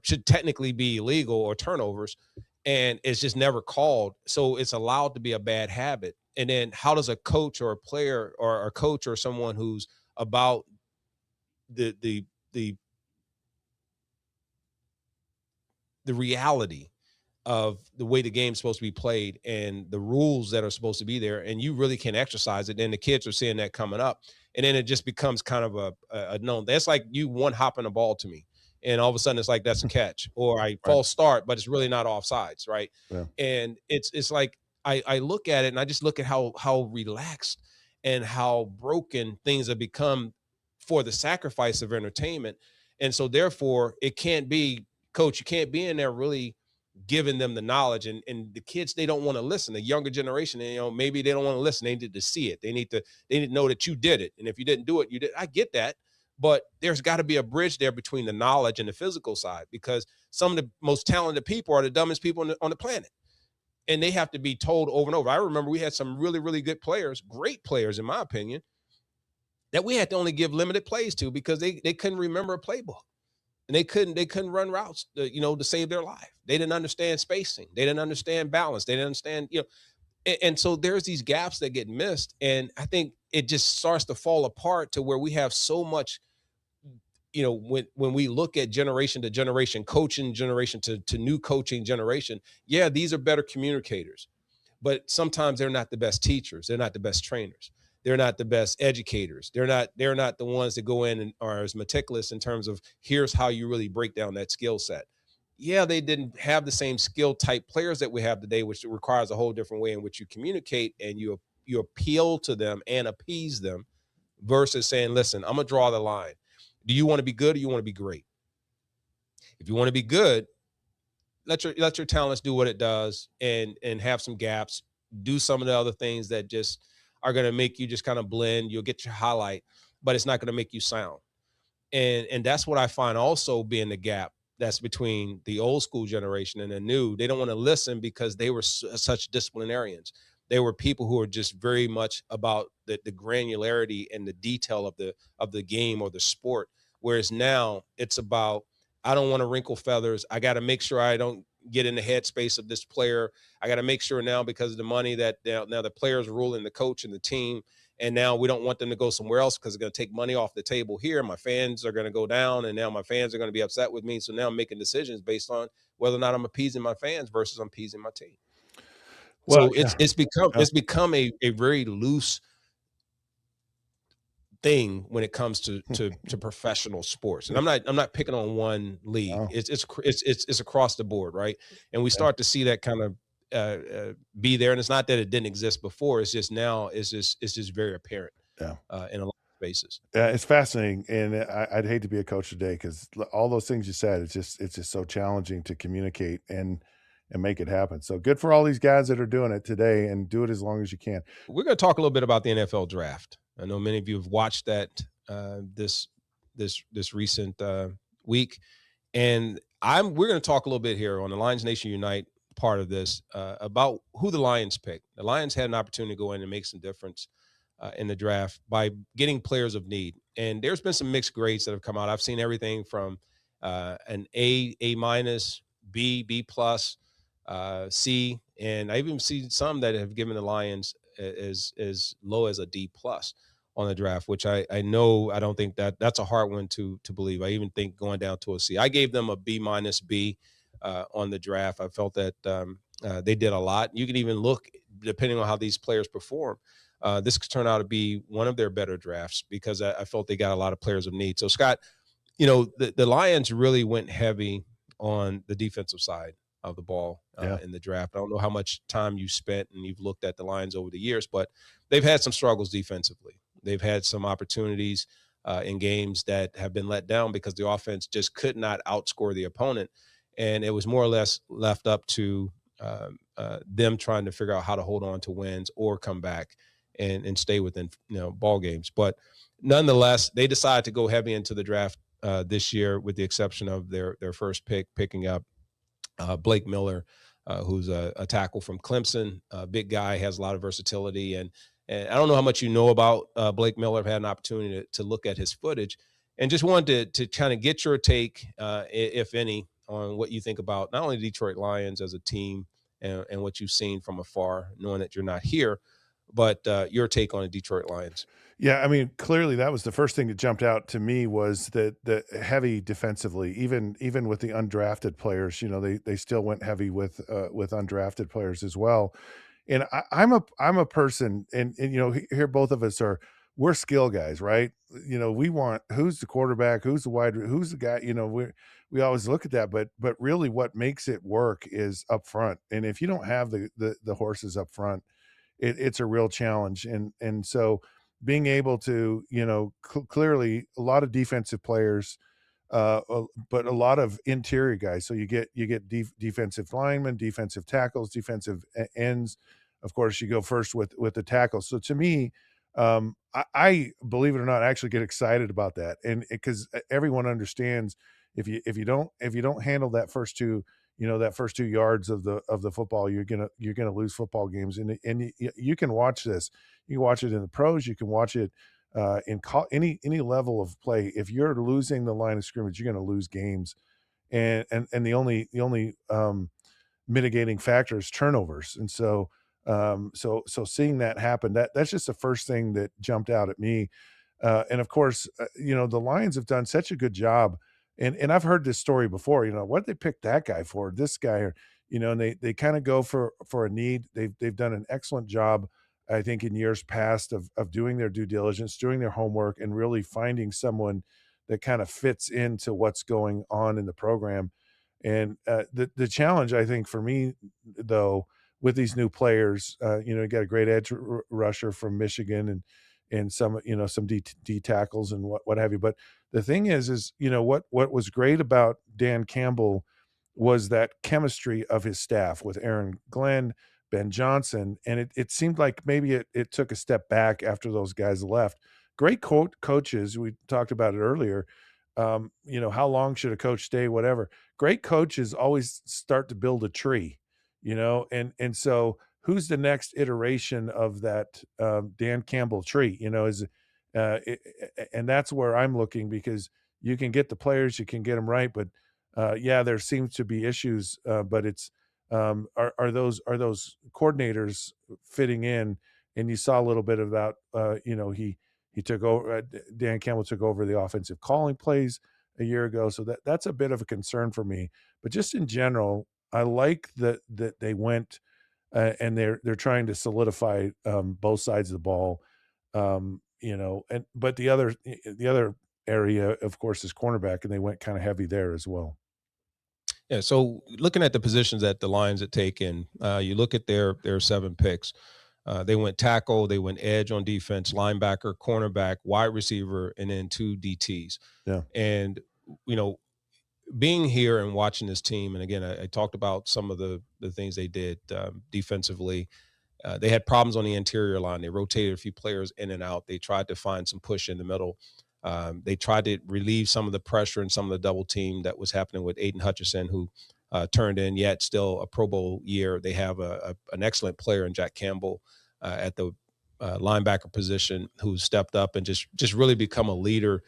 should technically be illegal or turnovers, and it's just never called. So it's allowed to be a bad habit. And then how does a coach or a player or a coach or someone who's about the the reality of the way the game's supposed to be played and the rules that are supposed to be there, and you really can't exercise it, then the kids are seeing that coming up, and then it just becomes kind of a known. That's like you one hopping a ball to me, and all of a sudden it's like that's a catch, or I Right. false start, but it's really not offsides, right? Yeah. And it's like I look at it and I just look at how relaxed and how broken things have become for the sacrifice of entertainment. And so therefore it can't be, coach, you can't be in there really giving them the knowledge, and the kids, they don't want to listen. The younger generation, you know, maybe they don't want to listen. They need to see it. They need to know that you did it, and if you didn't do it, you did. I get that, but there's got to be a bridge there between the knowledge and the physical side, because some of the most talented people are the dumbest people on the planet, and they have to be told over and over. I remember we had some really good players, great players in my opinion, that we had to only give limited plays to because they couldn't remember a playbook, and they couldn't run routes, you know, to save their life. They didn't understand spacing. They didn't understand balance. They didn't understand, you know, and so there's these gaps that get missed, and I think it just starts to fall apart to where we have so much. You know, when we look at generation to generation, coaching generation to new coaching generation, yeah, these are better communicators, but sometimes they're not the best teachers, they're not the best trainers, they're not the best educators, they're not the ones that go in and are as meticulous in terms of, here's how you really break down that skill set. Yeah, they didn't have the same skill type players that we have today, which requires a whole different way in which you communicate and you appeal to them and appease them, versus saying, listen, I'm gonna draw the line. Do you want to be good or you want to be great? If you want to be good, let your talents do what it does, and have some gaps. Do some of the other things that just are going to make you just kind of blend. You'll get your highlight, but it's not going to make you sound. And that's what I find also being the gap that's between the old school generation and the new. They don't want to listen because they were such disciplinarians. they were people who are just very much about the granularity and the detail of the game or the sport. Whereas now it's about, I don't want to wrinkle feathers. I got to make sure I don't get in the headspace of this player. I got to make sure now, because of the money, that now the players are ruling the coach and the team, and now we don't want them to go somewhere else because it's going to take money off the table here. My fans are going to go down, and now my fans are going to be upset with me. So now I'm making decisions based on whether or not I'm appeasing my fans versus I'm appeasing my team. Well, So yeah, yeah, it's become a very loose thing when it comes to professional sports. And I'm not picking on one league. oh, It's across the board, right? And we yeah, start to see that kind of be there. And it's not that it didn't exist before. It's just now it's just very apparent yeah. in a lot of spaces. Yeah, it's fascinating, and I'd hate to be a coach today because all those things you said, it's just so challenging to communicate and make it happen. So good for all these guys that are doing it today, and do it as long as you can. We're going to talk a little bit about the NFL draft. I know many of you have watched that this recent week, and we're going to talk a little bit here on the Lions Nation Unite part of this about who the Lions picked. The Lions had an opportunity to go in and make some difference in the draft by getting players of need, and there's been some mixed grades that have come out. I've seen everything from an A minus, B plus, C, and I've even seen some that have given the Lions as low as a D plus on the draft, which I know I don't think that's a hard one to believe. I even think going down to a C. I gave them a B minus B on the draft. I felt that they did a lot. You can even look, depending on how these players perform. This could turn out to be one of their better drafts because I felt they got a lot of players of need. So Scott, the Lions really went heavy on the defensive side of the ball Yeah. in the draft. I don't know how much time you spent and you've looked at the Lions over the years, but they've had some struggles defensively. They've had some opportunities in games that have been let down because the offense just could not outscore the opponent, and it was more or less left up to them trying to figure out how to hold on to wins or come back and stay within ball games. But nonetheless, they decided to go heavy into the draft this year, with the exception of their first pick, picking up Blake Miller, who's a tackle from Clemson, a big guy, has a lot of versatility. And I don't know how much you know about Blake Miller. I've had an opportunity to look at his footage, and just wanted to kind of get your take, if any, on what you think about not only the Detroit Lions as a team and what you've seen from afar, knowing that you're not here, but your take on the Detroit Lions. Yeah, I mean, clearly that was the first thing that jumped out to me was that the heavy defensively, even with the undrafted players, they still went heavy with undrafted players as well. And I'm a person, and here both of us are, we're skill guys, right? We want, who's the quarterback, who's the guy. We always look at that, but really what makes it work is up front. And if you don't have the horses up front, it's a real challenge. And so being able to, clearly a lot of defensive players, but a lot of interior guys. So you get defensive linemen, defensive tackles, defensive ends. Of course, you go first with the tackles. So to me, I believe it or not, actually get excited about that, and because everyone understands, if you don't handle that first two yards of the football, you're gonna lose football games. And you can watch this. You can watch it in the pros. You can watch it any level of play. If you're losing the line of scrimmage, you're going to lose games. And the only mitigating factor is turnovers. And so seeing that happen, that's just the first thing that jumped out at me. And of course, the Lions have done such a good job. And I've heard this story before. What did they pick that guy for? This guy, or and they kind of go for a need. They've done an excellent job, I think, in years past of doing their due diligence, doing their homework, and really finding someone that kind of fits into what's going on in the program. And the challenge, I think, for me, though, with these new players, you got a great edge rusher from Michigan, and some D tackles and what have you. But the thing is what was great about Dan Campbell was that chemistry of his staff with Aaron Glenn, Ben Johnson, and it seemed like maybe it took a step back after those guys left. Great coaches, we talked about it earlier. How long should a coach stay? Whatever. Great coaches always start to build a tree, and so who's the next iteration of that Dan Campbell tree? You know, is and that's where I'm looking because you can get the players, you can get them right, but yeah, there seems to be issues. But it's are those coordinators fitting in? And you saw a little bit about you know he took over. Dan Campbell took over the offensive calling plays a year ago, so that's a bit of a concern for me. But just in general, I like that they went and they're trying to solidify both sides of the ball. You know, and but the other area, of course, is cornerback, and they went kind of heavy there as well. Yeah. So looking at the positions that the Lions had taken, you look at their 7 picks. They went tackle, they went edge on defense, linebacker, cornerback, wide receiver, and then 2 DTs. Yeah, And you know, being here and watching this team, and again, I talked about some of the things they did defensively. They had problems on the interior line. They rotated a few players in and out. They tried to find some push in the middle. They tried to relieve some of the pressure and some of the double team that was happening with Aiden Hutchinson, who turned in yet still a Pro Bowl year. They have an excellent player in Jack Campbell at the linebacker position who stepped up and just really become a leader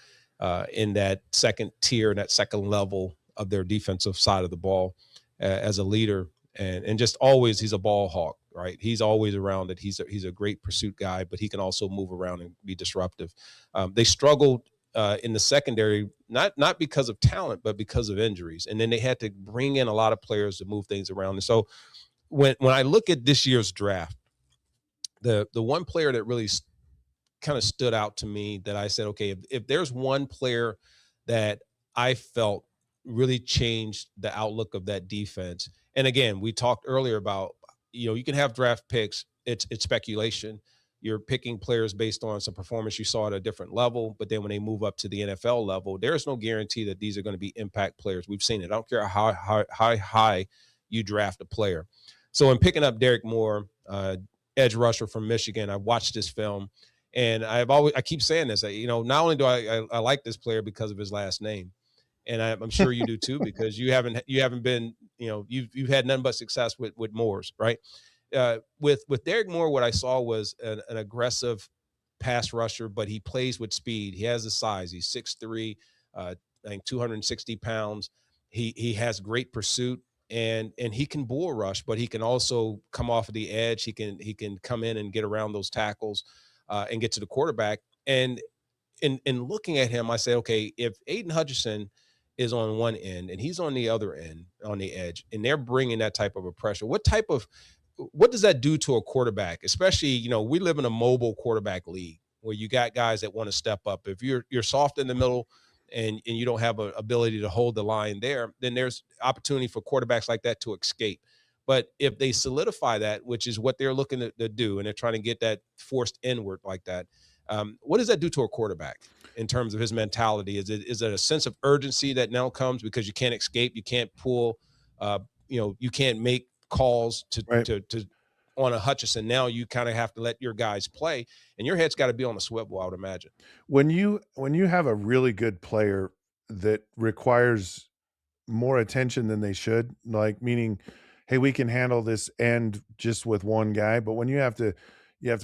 in that second tier and that second level of their defensive side of the ball as a leader and just always he's a ball hawk, right? He's always around it. He's a great pursuit guy, but he can also move around and be disruptive. They struggled in the secondary, not because of talent, but because of injuries, and then they had to bring in a lot of players to move things around. And so when I look at this year's draft, the one player that really kind of stood out to me that I said, okay, if there's one player that I felt really changed the outlook of that defense. And again, we talked earlier about, you can have draft picks. It's speculation. You're picking players based on some performance you saw at a different level, but then when they move up to the NFL level, there's no guarantee that these are going to be impact players. We've seen it. I don't care how high you draft a player. So in picking up Derek Moore, edge rusher from Michigan, I watched this film and I keep saying this, not only do I like this player because of his last name, and I'm sure you do too, because you haven't been, you've had none but success with Moores, right? With Derek Moore, what I saw was an aggressive pass rusher, but he plays with speed. He has the size. He's 6'3", I think 260 pounds. He has great pursuit and he can bull rush, but he can also come off of the edge. He can come in and get around those tackles and get to the quarterback. And in looking at him, I say, okay, if Aiden Hutchinson is on one end and he's on the other end on the edge, and they're bringing that type of a pressure, what does that do to a quarterback? Especially, we live in a mobile quarterback league where you got guys that want to step up. If you're soft in the middle and you don't have an ability to hold the line there, then there's opportunity for quarterbacks like that to escape. But if they solidify that, which is what they're looking to do, and they're trying to get that forced inward like that, what does that do to a quarterback in terms of his mentality? Is it a sense of urgency that now comes because you can't escape, you can't pull, you can't make calls right. to on a Hutchinson? Now you kind of have to let your guys play, and your head's got to be on the swivel, I would imagine. When you have a really good player that requires more attention than they should, like meaning, hey, we can handle this end just with one guy, but when you have to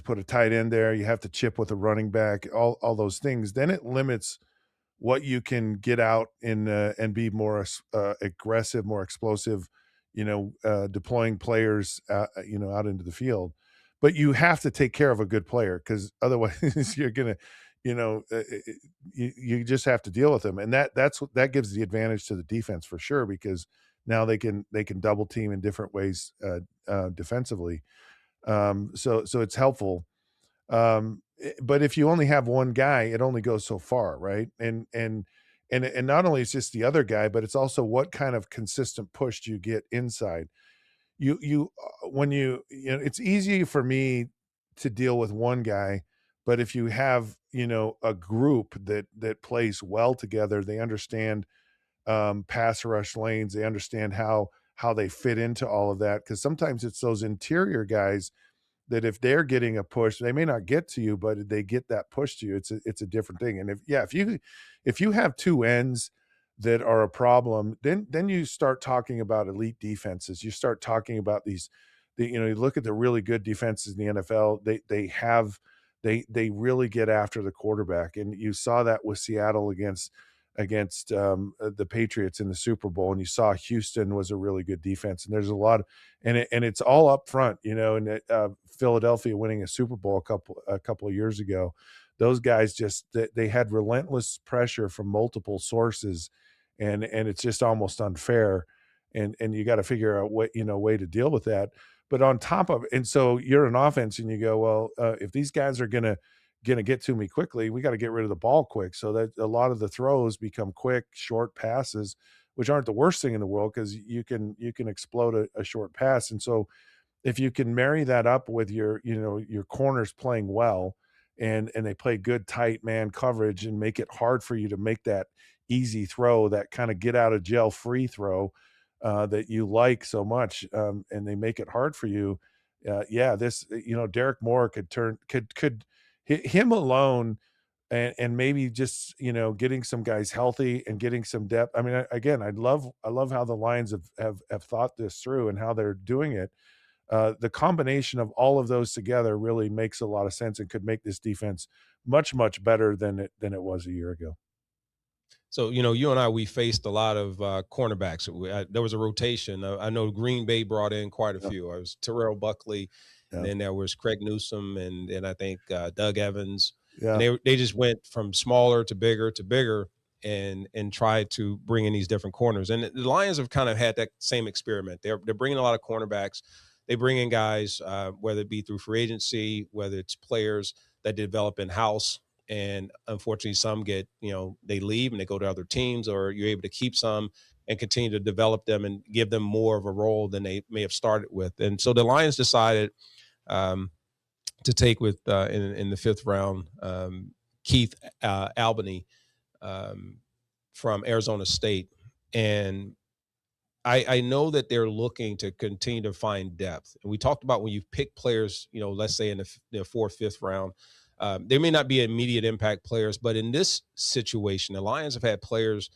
put a tight end there, you have to chip with a running back, all those things, then it limits what you can get out and be more aggressive, more explosive, deploying players, out into the field. But you have to take care of a good player because otherwise you're gonna, you just have to deal with them, and that gives the advantage to the defense for sure because now they can double team in different ways defensively. So it's helpful. But if you only have one guy, it only goes so far, right? And not only is just the other guy, but it's also what kind of consistent push do you get inside. You when it's easy for me to deal with one guy, but if you have, a group that plays well together, they understand pass rush lanes, they understand how they fit into all of that. Because sometimes it's those interior guys that if they're getting a push, they may not get to you, but they get that push to you. It's a different thing. And if you have two ends that are a problem, then you start talking about elite defenses. You start talking about you look at the really good defenses in the NFL, they really get after the quarterback, and you saw that with Seattle against the Patriots in the Super Bowl, and you saw Houston was a really good defense, and there's a lot of, and it's all up front, Philadelphia winning a Super Bowl a couple of years ago. Those guys just they had relentless pressure from multiple sources, and it's just almost unfair, and you got to figure out way to deal with that. But on top of, and so you're an offense, and you go, well, if these guys are gonna get to me quickly, we got to get rid of the ball quick, so that a lot of the throws become quick, short passes, which aren't the worst thing in the world because you can explode a short pass. And so if you can marry that up with your corners playing well, and they play good tight man coverage and make it hard for you to make that easy throw, that kind of get out of jail free throw, that you like so much, and they make it hard for you. Yeah, this, Derek Moore could him alone, and maybe just getting some guys healthy and getting some depth. I mean, again, I love how the Lions have thought this through and how they're doing it. The combination of all of those together really makes a lot of sense and could make this defense much, much better than it was a year ago. So, you and I, we faced a lot of cornerbacks. There was a rotation. I know Green Bay brought in quite a Yeah, few. I was Terrell Buckley, and yeah, then there was Craig Newsom, and I think Doug Evans, and yeah, they just went from smaller to bigger, and tried to bring in these different corners. And the Lions have kind of had that same experiment. They're bringing a lot of cornerbacks. They bring in guys, whether it be through free agency, whether it's players that develop in house, and unfortunately some get, they leave and they go to other teams, or you're able to keep some and continue to develop them and give them more of a role than they may have started with. And so the Lions decided, um, to take with, in the fifth round, Keith Albany, um, from Arizona State. And I know that they're looking to continue to find depth. And we talked about when you pick players, let's say in the fourth, fifth round, they may not be immediate impact players, but in this situation, the Lions have had players,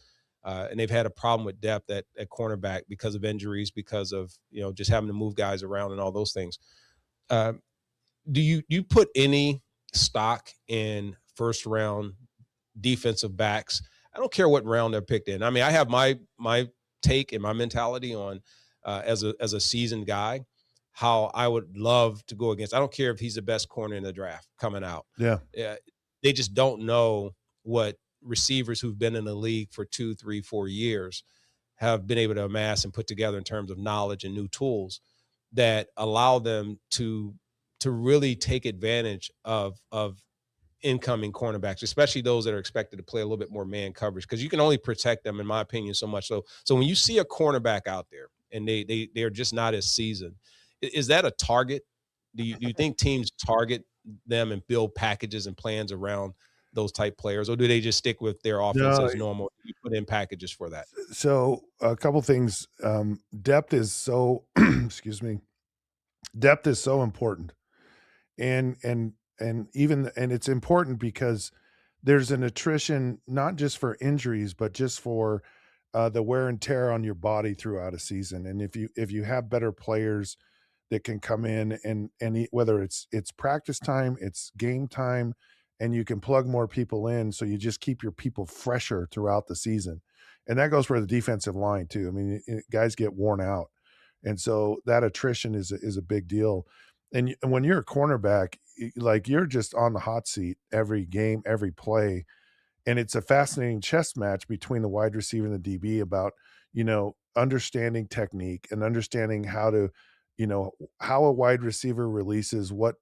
and they've had a problem with depth at cornerback because of injuries, because of, just having to move guys around and all those things. Uh, do you put any stock in first round defensive backs? I don't care what round they're picked in. I mean, I have my take and my mentality on, as a seasoned guy, how I would love to go against. I don't care if he's the best corner in the draft coming out. yeah. Yeah, they just don't know what receivers who've been in the league for 2, 3, 4 years have been able to amass and put together in terms of knowledge and new tools that allow them to really take advantage of incoming cornerbacks, especially those that are expected to play a little bit more man coverage, because you can only protect them, in my opinion, so much. So when you see a cornerback out there and they're just not as seasoned, is that a target? Do you think teams target them and build packages and plans around those type players, or do they just stick with their offense No, as normal? You put in packages for that. so a couple things. Depth is so excuse me. Depth is so important. And it's important because there's an attrition not just for injuries, but just for the wear and tear on your body throughout a season. And if you have better players that can come in, whether it's practice time, it's game time, and you can plug more people in, so you just keep your people fresher throughout the season. And that goes for the defensive line too. I mean, guys get worn out, and so that attrition is a big deal. And when you're a cornerback, like, you're just on the hot seat every game, every play, and it's a fascinating chess match between the wide receiver and the DB about, understanding technique and understanding you know, how a wide receiver releases, what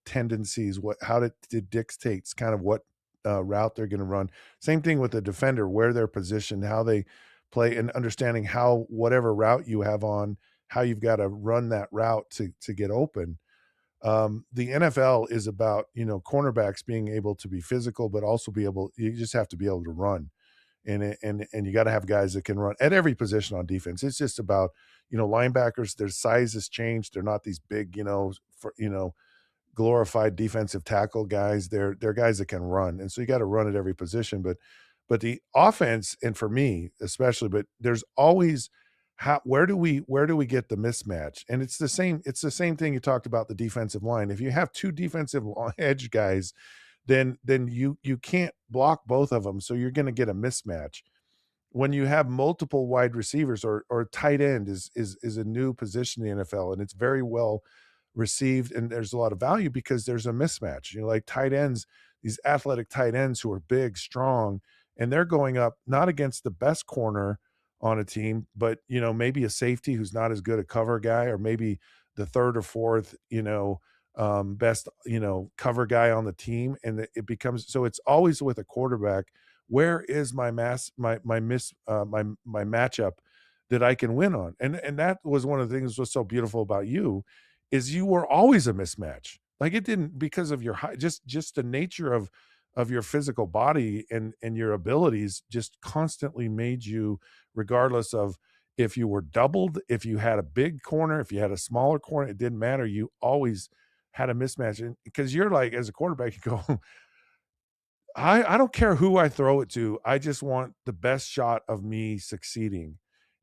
tendencies, how it dictates kind of what route they're going to run. Same thing with the defender, where they're positioned, how they play, and understanding how whatever route you have on, how you've got to run that route to get open. The NFL is about, cornerbacks being able to be physical, but also you just have to be able to run. And you got to have guys that can run at every position on defense. It's just about, linebackers, their size has changed. They're not these big, glorified defensive tackle guys. They're guys that can run. And so you got to run at every position. But the offense, and for me especially, but there's always how where do we get the mismatch? And it's the same thing you talked about the defensive line. If you have 2 defensive edge guys, then you can't block both of them, so you're gonna get a mismatch. When you have multiple wide receivers, or tight end is a new position in the NFL, and it's very well received, and there's a lot of value because there's a mismatch. Like tight ends, these athletic tight ends who are big, strong, and they're going up not against the best corner on a team, but maybe a safety who's not as good a cover guy, or maybe the third or fourth, best, cover guy on the team. And it becomes so it's always with a quarterback. Where is my mass my miss my matchup that I can win on? And that was one of the things that was so beautiful about you, is you were always a mismatch. Like, it didn't, because of your height, just the nature of your physical body and your abilities, just constantly made you, regardless of if you were doubled, if you had a big corner, if you had a smaller corner, it didn't matter. You always had a mismatch. And because you're like, as a quarterback, you go, I don't care who I throw it to. I just want the best shot of me succeeding.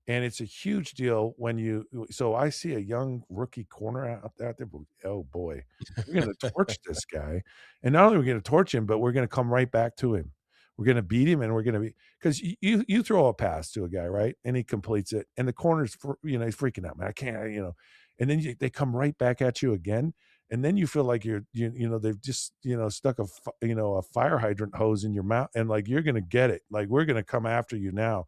And it's a huge deal when so I see a young rookie corner out there, but oh boy, we're gonna torch this guy. And not only are we gonna torch him, but we're gonna come right back to him. We're gonna beat him, and we're gonna be, because you throw a pass to a guy, right? And he completes it, and the corner's he's freaking out, man. I can't, and then they come right back at you again. And then you feel like they've just, stuck a fire hydrant hose in your mouth, and like, you're gonna get it. Like, we're gonna come after you now.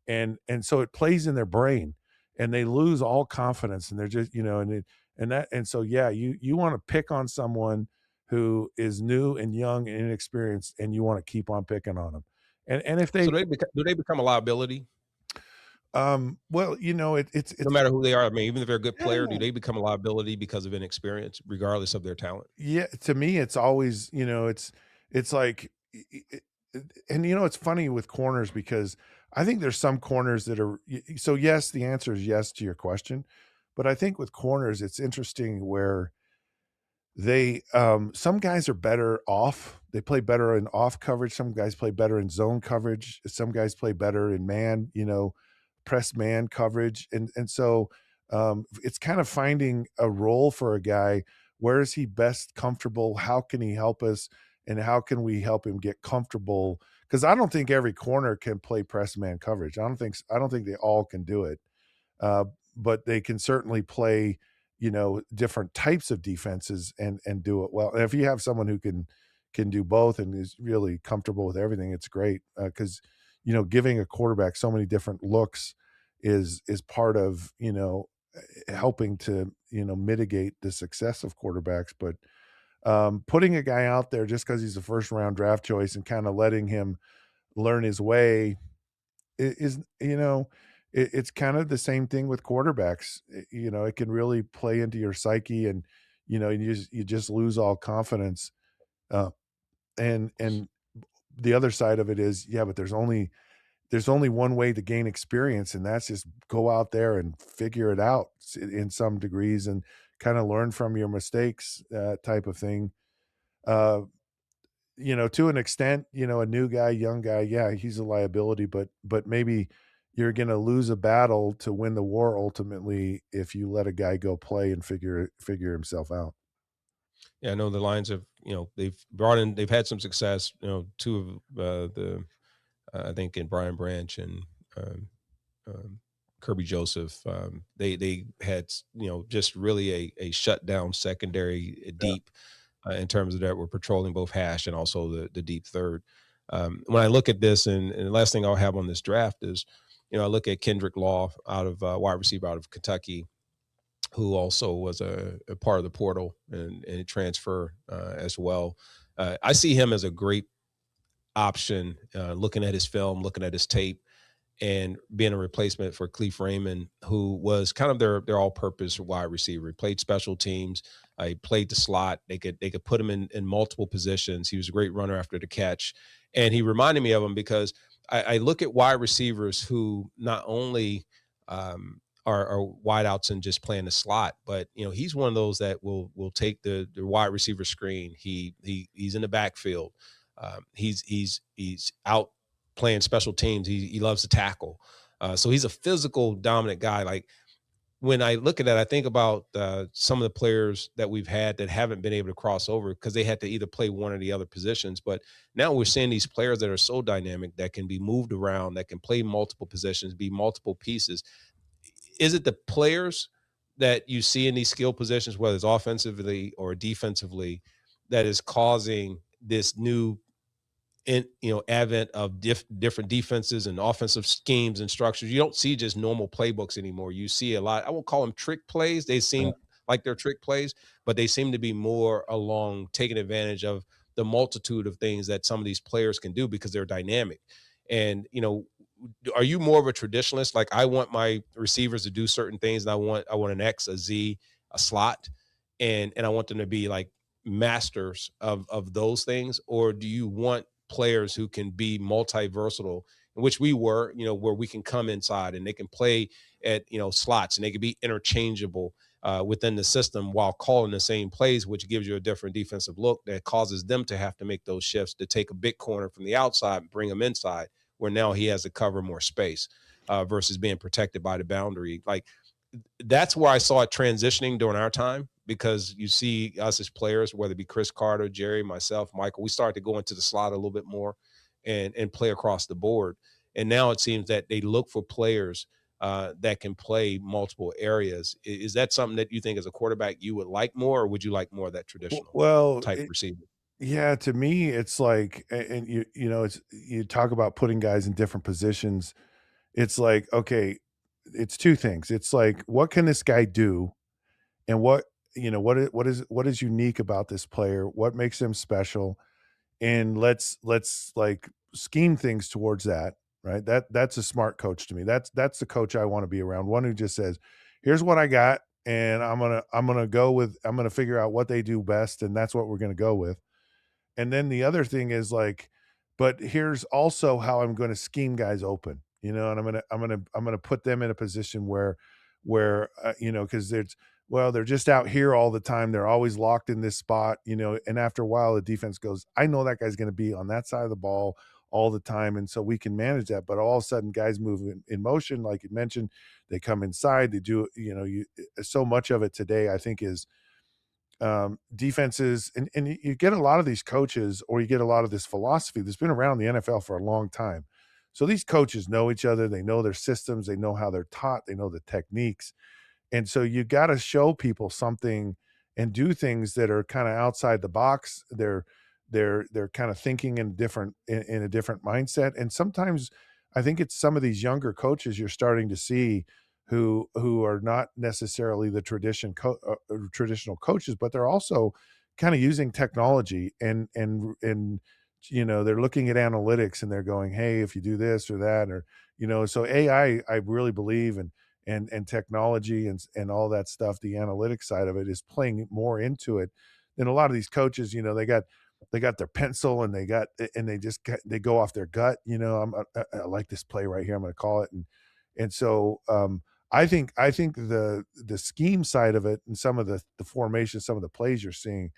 And so it plays in their brain, and they lose all confidence, and they're just, and so, yeah, you want to pick on someone who is new and young and inexperienced, and you want to keep on picking on them. And if So they do they become a liability well, no matter who they are? I mean, even if they're a good player, do yeah. they become a liability because of inexperience, regardless of their talent? Yeah, to me, it's always, it's like, and it's funny with corners, because I think there's some corners that are, so yes, the answer is yes to your question, but I think with corners, it's interesting where some guys are better off. They play better in off coverage. Some guys play better in zone coverage. Some guys play better in man, press man coverage. And so it's kind of finding a role for a guy. Where is he best comfortable? How can he help us? And how can we help him get comfortable? Because I don't think every corner can play press man coverage. I don't think they all can do it. uh, but they can certainly play, different types of defenses and do it well. And if you have someone who can do both and is really comfortable with everything, it's great, because giving a quarterback so many different looks is part of, helping to mitigate the success of quarterbacks. But putting a guy out there just because he's a first round draft choice and kind of letting him learn his way is, it's kind of the same thing with quarterbacks. It can really play into your psyche, and you just lose all confidence. Uh, and the other side of it is, yeah, but there's only one way to gain experience, and that's just go out there and figure it out in some degrees, and kind of learn from your mistakes, type of thing. Uh, to an extent, a new guy, young guy, yeah, he's a liability, but maybe you're gonna lose a battle to win the war ultimately if you let a guy go play and figure himself out. Yeah, I know the Lions have, they've had some success. Two of the I think in Brian Branch and um, um, Kirby Joseph, they had just really a shutdown secondary, Yeah. deep, in terms of that were patrolling both hash and also the deep third. When I look at this, and the last thing I'll have on this draft is, I look at Kendrick Law out of wide receiver out of Kentucky, who also was a part of the portal and a transfer as well. I see him as a great option, looking at his film, looking at his tape, and being a replacement for Cleve Raymond, who was kind of their all-purpose wide receiver. He played special teams. He played the slot. They could put him in multiple positions. He was a great runner after the catch, and he reminded me of him because I look at wide receivers who not only are wideouts and just playing the slot, but he's one of those that will take the wide receiver screen. He's in the backfield. He's out playing special teams. He loves to tackle. So he's a physical dominant guy. Like when I look at that, I think about some of the players that we've had that haven't been able to cross over because they had to either play one or the other positions. But now we're seeing these players that are so dynamic that can be moved around, that can play multiple positions, be multiple pieces. Is it the players that you see in these skill positions, whether it's offensively or defensively, that is causing this new advent of different defenses and offensive schemes and structures? You don't see just normal playbooks anymore. You see a lot, I won't call them trick plays, they seem like they're trick plays, but they seem to be more along taking advantage of the multitude of things that some of these players can do because they're dynamic. And are you more of a traditionalist, like I want my receivers to do certain things and I want an X, a Z, a slot, and I want them to be like masters of those things? Or do you want players who can be multi-versatile, in which we were, where we can come inside and they can play at slots and they can be interchangeable within the system while calling the same plays, which gives you a different defensive look that causes them to have to make those shifts to take a big corner from the outside and bring them inside, where now he has to cover more space versus being protected by the boundary. Like that's where I saw it transitioning during our time, because you see us as players, whether it be Chris Carter, Jerry, myself, Michael, we started to go into the slot a little bit more and play across the board. And now it seems that they look for players that can play multiple areas. Is that something that you think as a quarterback you would like more, or would you like more of that traditional Well, type receiver? yeah, to me, it's like, and it's you talk about putting guys in different positions. It's like, okay, it's two things. It's like, what can this guy do, and what is unique about this player? What makes him special? And let's like scheme things towards that, right? That's a smart coach to me. That's the coach I want to be around. One who just says, "Here's what I got, and I'm gonna figure out what they do best, and that's what we're gonna go with." And then the other thing is like, but here's also how I'm going to scheme guys open, and I'm going to put them in a position where cuz they're just out here all the time. They're always locked in this spot, and after a while the defense goes, "I know that guy's going to be on that side of the ball all the time, and so we can manage that." But all of a sudden guys move in motion like you mentioned, they come inside, they do, so much of it today I think is defenses, and you get a lot of these coaches, or you get a lot of this philosophy that's been around the NFL for a long time. So these coaches know each other, they know their systems, they know how they're taught, they know the techniques. And so you gotta show people something and do things that are kinda outside the box. They're kinda thinking in a different mindset, and sometimes I think it's some of these younger coaches you're starting to see who are not necessarily the traditional coaches, but they're also kinda using technology, and they're looking at analytics and they're going, "Hey, if you do this or that," or, so AI, I really believe, and technology and all that stuff, the analytics side of it is playing more into it than a lot of these coaches. They got their pencil, and they go off their gut. I like this play right here. I'm going to call it, and so I think the scheme side of it and some of the formation, some of the plays you're seeing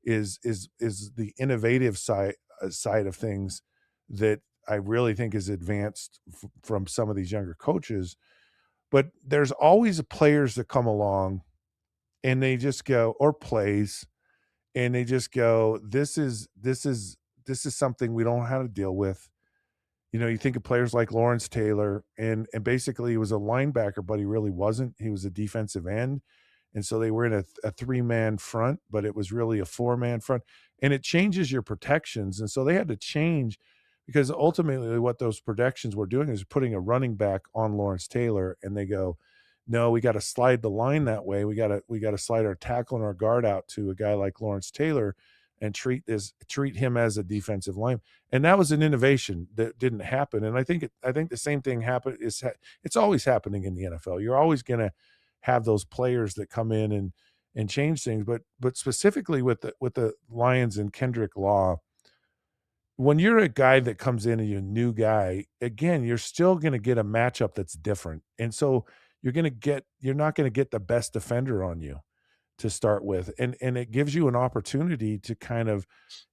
is the innovative side of things that I really think is advanced from some of these younger coaches. But there's always players that come along and they just go, or plays, and they just go, this is something we don't know how to deal with. You think of players like Lawrence Taylor, and basically he was a linebacker, but he really wasn't. He was a defensive end. And so they were in a three-man front, but it was really a four-man front. And it changes your protections. And so they had to change, because ultimately what those protections were doing is putting a running back on Lawrence Taylor, and they go, "No, we got to slide the line that way. We got to slide our tackle and our guard out to a guy like Lawrence Taylor and treat him as a defensive line." And that was an innovation that didn't happen. And I think the same thing happened it's always happening in the NFL. You're always going to have those players that come in and change things, but specifically with the Lions and Kendrick Law, when you're a guy that comes in and you're a new guy, again, you're still going to get a matchup that's different. And so you're not going to get the best defender on you to start with, and it gives you an opportunity to kind of,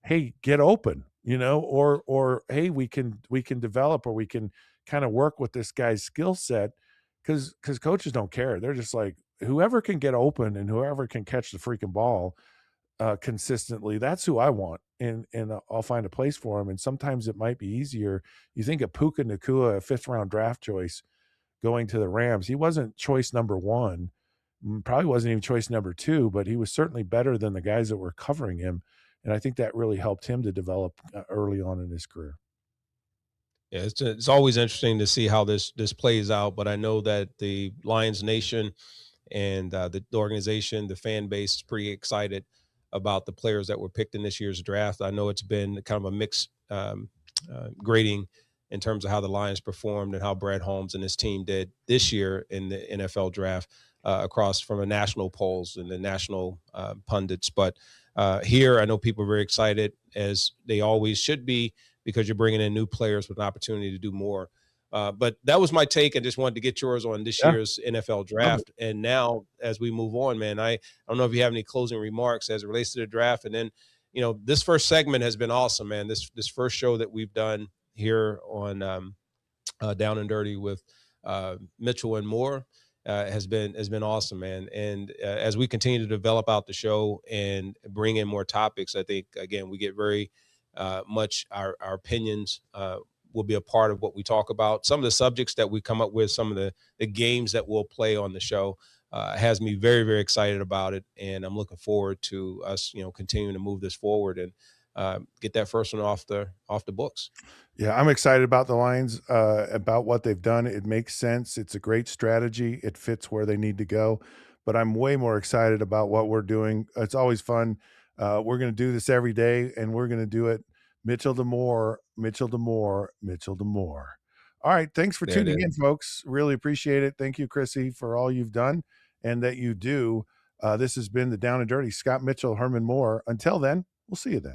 hey, get open, or hey, we can develop, or we can kind of work with this guy's skill set because coaches don't care. They're just like, whoever can get open and whoever can catch the freaking ball consistently, that's who I want, and I'll find a place for him. And sometimes it might be easier. You think of Puka Nakua, a fifth round draft choice, going to the Rams. He wasn't choice number one, probably wasn't even choice number two, but he was certainly better than the guys that were covering him. And I think that really helped him to develop early on in his career. Yeah, it's always interesting to see how this plays out. But I know that the Lions Nation and the organization, the fan base, is pretty excited about the players that were picked in this year's draft. I know it's been kind of a mixed grading in terms of how the Lions performed and how Brad Holmes and his team did this year in the NFL draft across from a national polls and the national pundits. But here, I know people are very excited, as they always should be, because you're bringing in new players with an opportunity to do more. But that was my take. I just wanted to get yours on this Yeah, year's NFL love it. draft. And now, as we move on, man, I don't know if you have any closing remarks as it relates to the draft. And then, this first segment has been awesome, man. This first show that we've done here on Down and Dirty with Mitchell and Moore has been awesome, man. And as we continue to develop out the show and bring in more topics, I think again we get very much our opinions will be a part of what we talk about. Some of the subjects that we come up with, some of the games that we'll play on the show. Has me very, very excited about it, and I'm looking forward to us, continuing to move this forward and get that first one off the books. Yeah, I'm excited about the Lions, about what they've done. It makes sense. It's a great strategy. It fits where they need to go. But I'm way more excited about what we're doing. It's always fun. We're going to do this every day, and we're going to do it Mitchell to Moore, Mitchell to Moore, Mitchell to Moore. All right. Thanks for There it tuning in, is. folks. Really appreciate it. Thank you, Chrissy, for all you've done and that you do. This has been the Down and Dirty. Scott Mitchell, Herman Moore. Until then, we'll see you then.